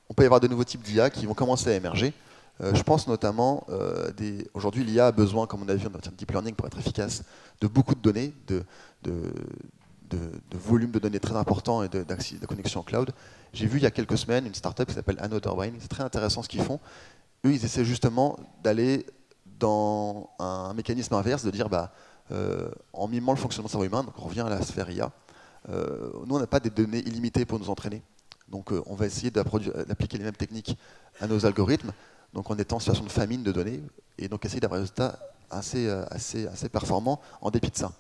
on peut y avoir de nouveaux types d'IA qui vont commencer à émerger. Je pense notamment, aujourd'hui l'IA a besoin, comme on a vu en matière de deep learning pour être efficace, de beaucoup de données, de volume de données très important et de connexion cloud. J'ai vu il y a quelques semaines une startup qui s'appelle Another Brain. C'est très intéressant ce qu'ils font. Eux, ils essaient justement d'aller dans un mécanisme inverse, de dire, bah, en mimant le fonctionnement du cerveau humain, donc on revient à la sphère IA, nous, on n'a pas des données illimitées pour nous entraîner. Donc on va essayer d'appliquer les mêmes techniques à nos algorithmes, donc en étant en situation de famine de données, et donc essayer d'avoir des résultats assez performants en dépit de ça.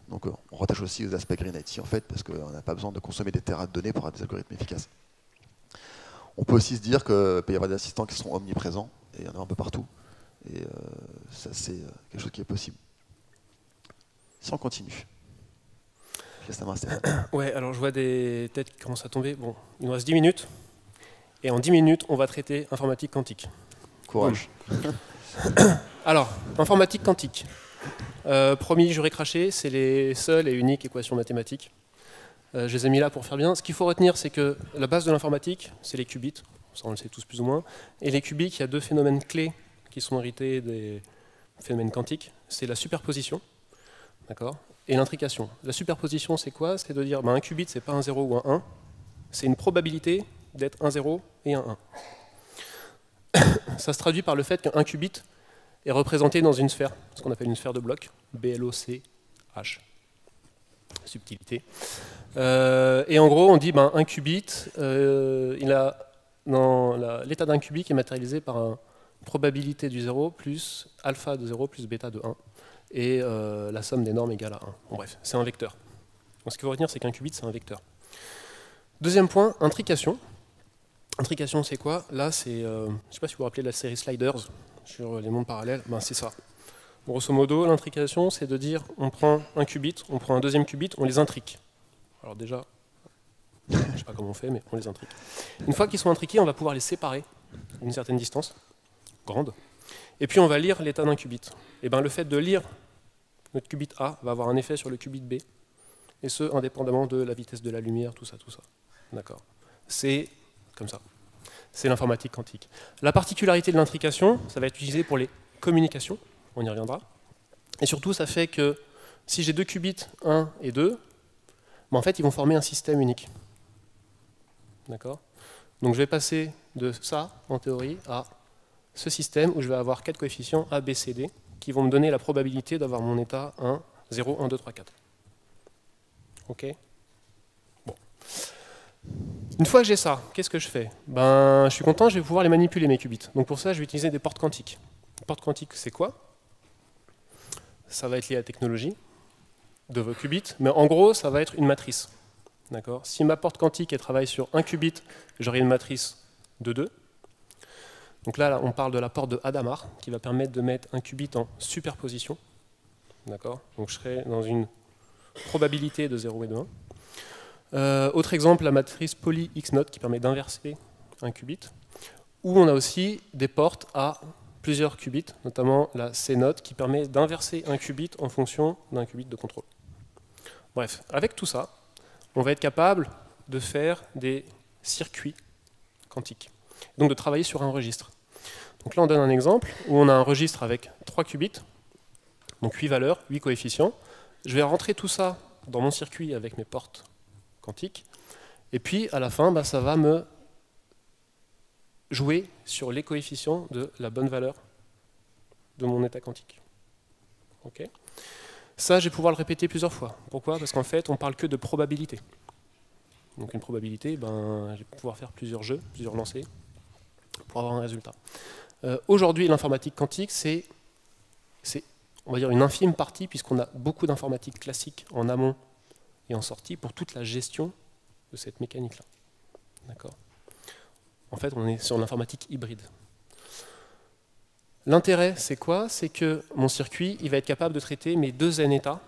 Donc on rattache aussi aux aspects Green IT en fait, parce qu'on n'a pas besoin de consommer des terras de données pour avoir des algorithmes efficaces. On peut aussi se dire qu'il peut y avoir des assistants qui seront omniprésents, et il y en a un peu partout. Et ça, c'est quelque chose qui est possible. Si on continue. Je laisse la main à Stéphane. Ouais, alors je vois des têtes qui commencent à tomber. Bon, il nous reste 10 minutes. Et en 10 minutes, on va traiter informatique quantique. Courage. Alors, informatique quantique. Promis, j'aurais craché, c'est les seules et uniques équations mathématiques. Je les ai mis là pour faire bien. Ce qu'il faut retenir, c'est que la base de l'informatique, c'est les qubits. Ça, on le sait tous plus ou moins. Et les qubits, il y a deux phénomènes clés qui sont hérités des phénomènes quantiques. C'est la superposition, d'accord, et l'intrication. La superposition, c'est quoi? C'est de dire un qubit, c'est pas un 0 ou un 1. C'est une probabilité d'être un 0 et un 1. Ça se traduit par le fait qu'un qubit est représenté dans une sphère, ce qu'on appelle une sphère de blocs, BLOCH. Subtilité. Et en gros, on dit un qubit, l'état d'un qubit est matérialisé par une probabilité du 0 plus alpha de 0 plus bêta de 1. Et la somme des normes égale à 1. Bon, bref, c'est un vecteur. Donc, ce qu'il faut retenir, c'est qu'un qubit, c'est un vecteur. Deuxième point, intrication. Intrication, c'est quoi? Là, c'est, je ne sais pas si vous vous rappelez de la série Sliders sur les mondes parallèles, c'est ça. Grosso modo, l'intrication, c'est de dire, on prend un qubit, on prend un deuxième qubit, on les intrique. Alors déjà, je ne sais pas comment on fait, mais on les intrique. Une fois qu'ils sont intriqués, on va pouvoir les séparer à une certaine distance, grande, et puis on va lire l'état d'un qubit. Et le fait de lire notre qubit A va avoir un effet sur le qubit B, et ce, indépendamment de la vitesse de la lumière, tout ça. D'accord. C'est comme ça. C'est l'informatique quantique. La particularité de l'intrication, ça va être utilisé pour les communications, on y reviendra. Et surtout, ça fait que si j'ai deux qubits, 1 et 2, en fait, ils vont former un système unique. D'accord? Donc je vais passer de ça, en théorie, à ce système où je vais avoir 4 coefficients A, B, C, D, qui vont me donner la probabilité d'avoir mon état 1, 0, 1, 2, 3, 4. OK? Bon. Une fois que j'ai ça, qu'est-ce que je fais? Je suis content, je vais pouvoir les manipuler, mes qubits. Donc pour ça, je vais utiliser des portes quantiques. Une porte quantique, c'est quoi? Ça va être lié à la technologie de vos qubits, mais en gros, ça va être une matrice. D'accord? Si ma porte quantique elle travaille sur un qubit, j'aurai une matrice de 2. Donc là, on parle de la porte de Hadamard, qui va permettre de mettre un qubit en superposition. D'accord? Donc je serai dans une probabilité de 0 et de 1. Autre exemple, la matrice poly X0 qui permet d'inverser un qubit. Ou on a aussi des portes à plusieurs qubits, notamment la C0 qui permet d'inverser un qubit en fonction d'un qubit de contrôle. Bref, avec tout ça, on va être capable de faire des circuits quantiques. Donc de travailler sur un registre. Donc là, on donne un exemple où on a un registre avec 3 qubits, donc 8 valeurs, 8 coefficients. Je vais rentrer tout ça dans mon circuit avec mes portes quantiques. Et puis, à la fin, ça va me jouer sur les coefficients de la bonne valeur de mon état quantique. Okay. Ça, je vais pouvoir le répéter plusieurs fois. Pourquoi? Parce qu'en fait, on ne parle que de probabilité. Donc une probabilité, je vais pouvoir faire plusieurs jeux, plusieurs lancers, pour avoir un résultat. Aujourd'hui, l'informatique quantique, c'est, on va dire, une infime partie, puisqu'on a beaucoup d'informatique classique en amont et en sortie pour toute la gestion de cette mécanique-là. D'accord. En fait, on est sur l'informatique hybride. L'intérêt, c'est quoi? C'est que mon circuit, il va être capable de traiter mes deux n états,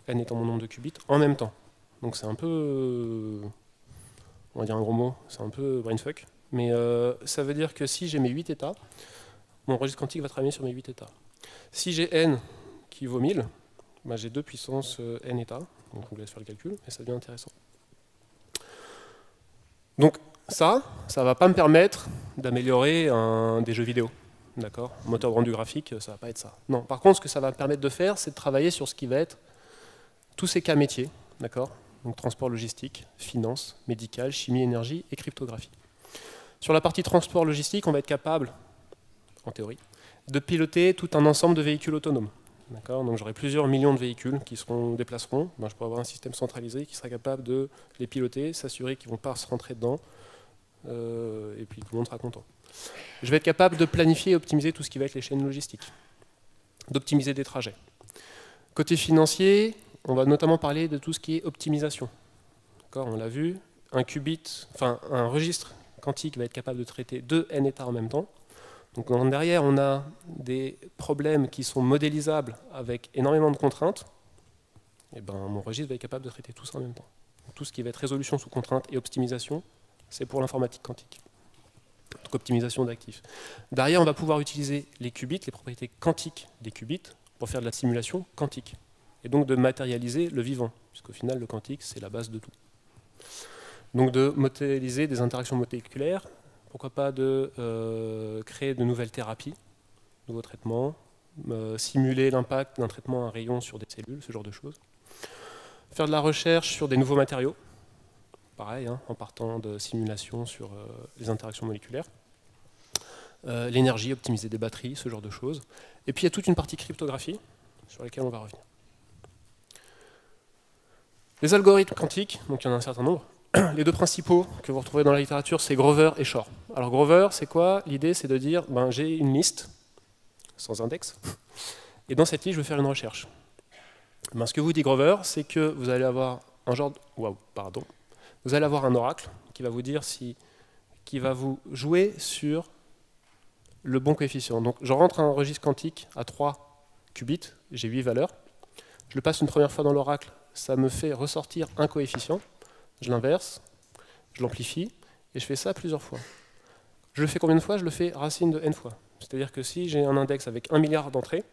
n étant mon nombre de qubits, en même temps. Donc c'est un peu, on va dire un gros mot, c'est un peu brainfuck, mais ça veut dire que si j'ai mes 8 états, mon registre quantique va travailler sur mes 8 états. Si j'ai n qui vaut 1000, j'ai 2 puissance n états, donc on vous laisse faire le calcul, et ça devient intéressant. Donc ça ne va pas me permettre d'améliorer des jeux vidéo. D'accord. Moteur de rendu graphique, ça ne va pas être ça. Non. Par contre, ce que ça va me permettre de faire, c'est de travailler sur ce qui va être tous ces cas métiers. D'accord. Donc transport logistique, finance, médical, chimie, énergie et cryptographie. Sur la partie transport logistique, on va être capable, en théorie, de piloter tout un ensemble de véhicules autonomes. D'accord. Donc j'aurai plusieurs millions de véhicules qui se déplaceront. Je pourrai avoir un système centralisé qui sera capable de les piloter, s'assurer qu'ils ne vont pas se rentrer dedans, et puis tout le monde sera content. Je vais être capable de planifier et optimiser tout ce qui va être les chaînes logistiques, d'optimiser des trajets. Côté financier, on va notamment parler de tout ce qui est optimisation. On l'a vu, un registre quantique va être capable de traiter 2 n états en même temps. Donc derrière, on a des problèmes qui sont modélisables avec énormément de contraintes. Et mon registre va être capable de traiter tout ça en même temps. Donc, tout ce qui va être résolution sous contrainte et optimisation, c'est pour l'informatique quantique. Donc optimisation d'actifs. Derrière, on va pouvoir utiliser les qubits, les propriétés quantiques des qubits, pour faire de la simulation quantique. Et donc de matérialiser le vivant, puisqu'au final, le quantique, c'est la base de tout. Donc de modéliser des interactions moléculaires, pourquoi pas de créer de nouvelles thérapies, de nouveaux traitements, simuler l'impact d'un traitement à rayon sur des cellules, ce genre de choses. Faire de la recherche sur des nouveaux matériaux, pareil, en partant de simulations sur les interactions moléculaires. L'énergie, optimiser des batteries, ce genre de choses. Et puis il y a toute une partie cryptographie sur laquelle on va revenir. Les algorithmes quantiques, donc il y en a un certain nombre. Les deux principaux que vous retrouvez dans la littérature, c'est Grover et Shor. Alors Grover, c'est quoi? L'idée, c'est de dire, j'ai une liste, sans index, et dans cette liste, je vais faire une recherche. Ce que vous dit Grover, c'est que vous allez avoir un genre de... Vous allez avoir un oracle qui va vous dire qui va vous jouer sur le bon coefficient. Donc je rentre un registre quantique à 3 qubits, j'ai 8 valeurs. Je le passe une première fois dans l'oracle, ça me fait ressortir un coefficient. Je l'inverse, je l'amplifie, et je fais ça plusieurs fois. Je le fais combien de fois? Je le fais racine de n fois. C'est-à-dire que si j'ai un index avec 1 milliard d'entrées,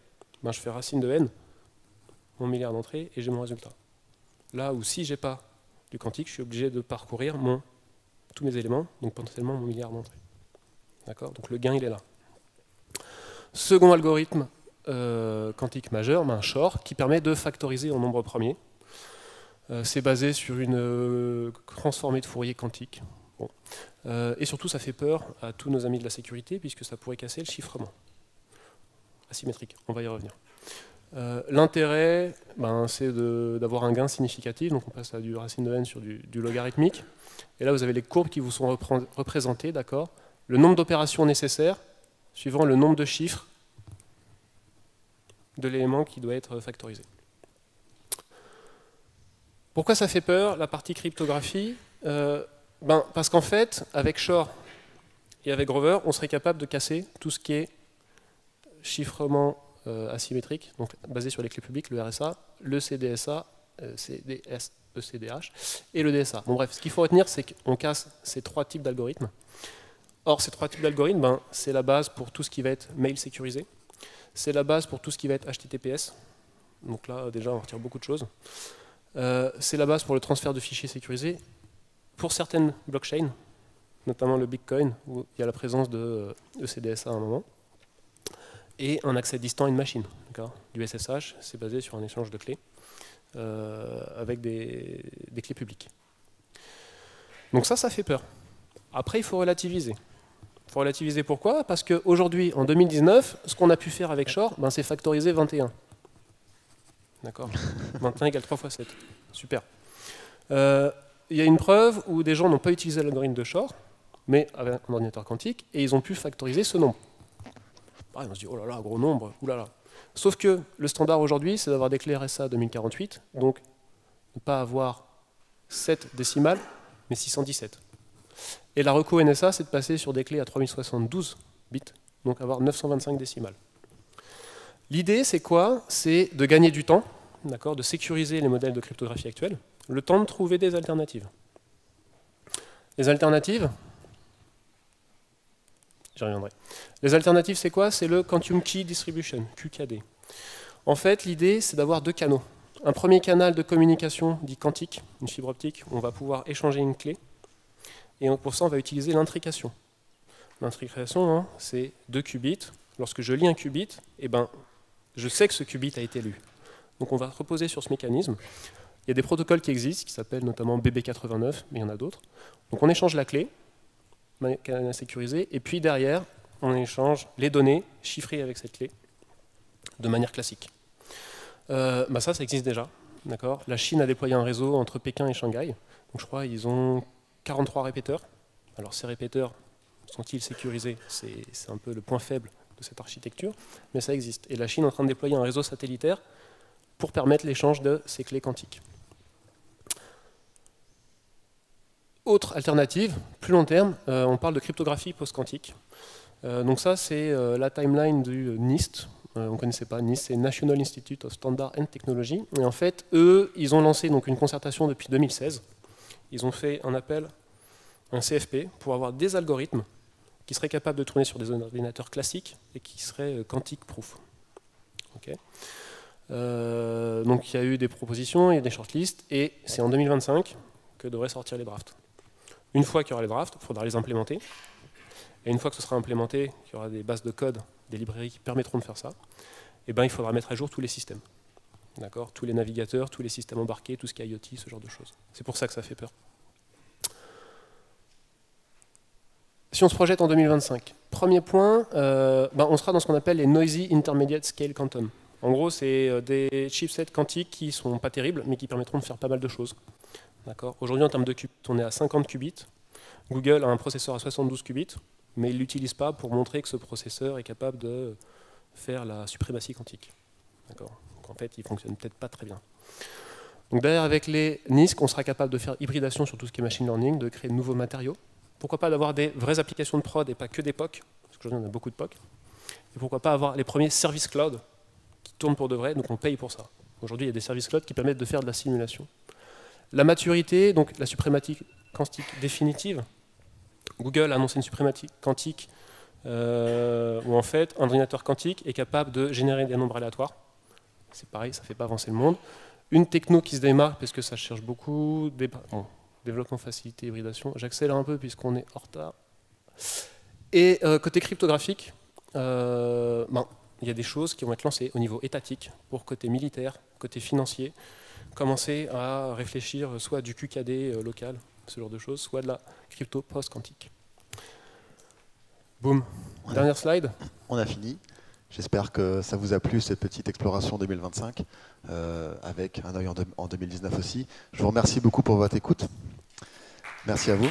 je fais racine de n, mon milliard d'entrées, et j'ai mon résultat. Là où si je n'ai pas du quantique, je suis obligé de parcourir tous mes éléments, donc potentiellement mon milliard d'entrées. D'accord? Donc le gain, il est là. Second algorithme quantique majeur, Shor, qui permet de factoriser en nombre premier. C'est basé sur une transformée de Fourier quantique. Bon. Et surtout, ça fait peur à tous nos amis de la sécurité, puisque ça pourrait casser le chiffrement. Asymétrique, on va y revenir. L'intérêt, c'est d'avoir un gain significatif, donc on passe à du racine de n sur du logarithmique. Et là, vous avez les courbes qui vous sont représentées, d'accord? Le nombre d'opérations nécessaires, suivant le nombre de chiffres de l'élément qui doit être factorisé. Pourquoi ça fait peur, la partie cryptographie? Parce qu'en fait, avec Shor et avec Grover, on serait capable de casser tout ce qui est chiffrement asymétrique, donc basé sur les clés publiques, le RSA, le CDSA, ECDH et le DSA. Bon bref, ce qu'il faut retenir, c'est qu'on casse ces trois types d'algorithmes. Or, ces trois types d'algorithmes, c'est la base pour tout ce qui va être mail sécurisé, c'est la base pour tout ce qui va être HTTPS, donc là déjà on retire beaucoup de choses. C'est la base pour le transfert de fichiers sécurisés pour certaines blockchains, notamment le Bitcoin, où il y a la présence de ECDSA à un moment, et un accès distant à une machine. Du SSH, c'est basé sur un échange de clés avec des clés publiques. Donc ça fait peur. Après, il faut relativiser. Il faut relativiser pourquoi? Parce qu'aujourd'hui, en 2019, ce qu'on a pu faire avec Shor, c'est factoriser 21. D'accord. 21 égale 3 fois 7. Super. Il y a une preuve où des gens n'ont pas utilisé l'algorithme de Shor, mais avec un ordinateur quantique, et ils ont pu factoriser ce nombre. Pareil, on se dit, oh là là, gros nombre, oulala. Sauf que le standard aujourd'hui, c'est d'avoir des clés RSA 2048, donc ne pas avoir 7 décimales, mais 617. Et la reco NSA, c'est de passer sur des clés à 3072 bits, donc avoir 925 décimales. L'idée, c'est quoi? C'est de gagner du temps, de sécuriser les modèles de cryptographie actuels, le temps de trouver des alternatives. Les alternatives, j'y reviendrai. Les alternatives, c'est quoi? C'est le Quantum Key Distribution, QKD. En fait, l'idée, c'est d'avoir deux canaux. Un premier canal de communication dit quantique, une fibre optique, où on va pouvoir échanger une clé. Et pour ça, on va utiliser l'intrication. L'intrication, c'est 2 qubits. Lorsque je lis un qubit, je sais que ce qubit a été lu. Donc on va reposer sur ce mécanisme. Il y a des protocoles qui existent, qui s'appellent notamment BB89, mais il y en a d'autres. Donc on échange la clé, canal sécurisé, et puis derrière, on échange les données chiffrées avec cette clé, de manière classique. Ça existe déjà. La Chine a déployé un réseau entre Pékin et Shanghai. Donc je crois qu'ils ont 43 répéteurs. Alors ces répéteurs, sont-ils sécurisés? C'est un peu le point faible de cette architecture, mais ça existe. Et la Chine est en train de déployer un réseau satellitaire pour permettre l'échange de ces clés quantiques. Autre alternative, plus long terme, on parle de cryptographie post-quantique. Donc ça, c'est la timeline du NIST. On ne connaissait pas NIST, c'est National Institute of Standard and Technology. Et en fait, eux, ils ont lancé donc une concertation depuis 2016. Ils ont fait un appel, un CFP, pour avoir des algorithmes qui seraient capables de tourner sur des ordinateurs classiques et qui seraient quantique proof. Okay. Donc il y a eu des propositions, il y a des shortlists, et c'est en 2025 que devraient sortir les drafts. Une fois qu'il y aura les drafts, il faudra les implémenter. Et une fois que ce sera implémenté, qu'il y aura des bases de code, des librairies qui permettront de faire ça, il faudra mettre à jour tous les systèmes. Tous les navigateurs, tous les systèmes embarqués, tout ce qui est IoT, ce genre de choses. C'est pour ça que ça fait peur. Si on se projette en 2025, premier point, on sera dans ce qu'on appelle les Noisy Intermediate Scale Quantum. En gros, c'est des chipsets quantiques qui ne sont pas terribles, mais qui permettront de faire pas mal de choses. Aujourd'hui, en termes de qubits, on est à 50 qubits. Google a un processeur à 72 qubits, mais il ne l'utilise pas pour montrer que ce processeur est capable de faire la suprématie quantique. Donc en fait, il ne fonctionne peut-être pas très bien. Donc derrière, avec les NISQ, on sera capable de faire hybridation sur tout ce qui est machine learning, de créer de nouveaux matériaux. Pourquoi pas d'avoir des vraies applications de prod et pas que des POC, parce qu'aujourd'hui on a beaucoup de POC. Et pourquoi pas avoir les premiers services cloud qui tournent pour de vrai, donc on paye pour ça. Aujourd'hui, il y a des services cloud qui permettent de faire de la simulation. La maturité, donc la suprématie quantique définitive. Google a annoncé une suprématie quantique où en fait un ordinateur quantique est capable de générer des nombres aléatoires. C'est pareil, ça ne fait pas avancer le monde. Une techno qui se démarque parce que ça cherche beaucoup. Développement, facilité, hybridation. J'accélère un peu puisqu'on est en retard. Et côté cryptographique, il y a des choses qui vont être lancées au niveau étatique pour côté militaire, côté financier, commencer à réfléchir soit du QKD local, ce genre de choses, soit de la crypto post-quantique. Boum. Dernière slide. On a fini. J'espère que ça vous a plu, cette petite exploration 2025, avec un œil en 2019 aussi. Je vous remercie beaucoup pour votre écoute. Merci à vous.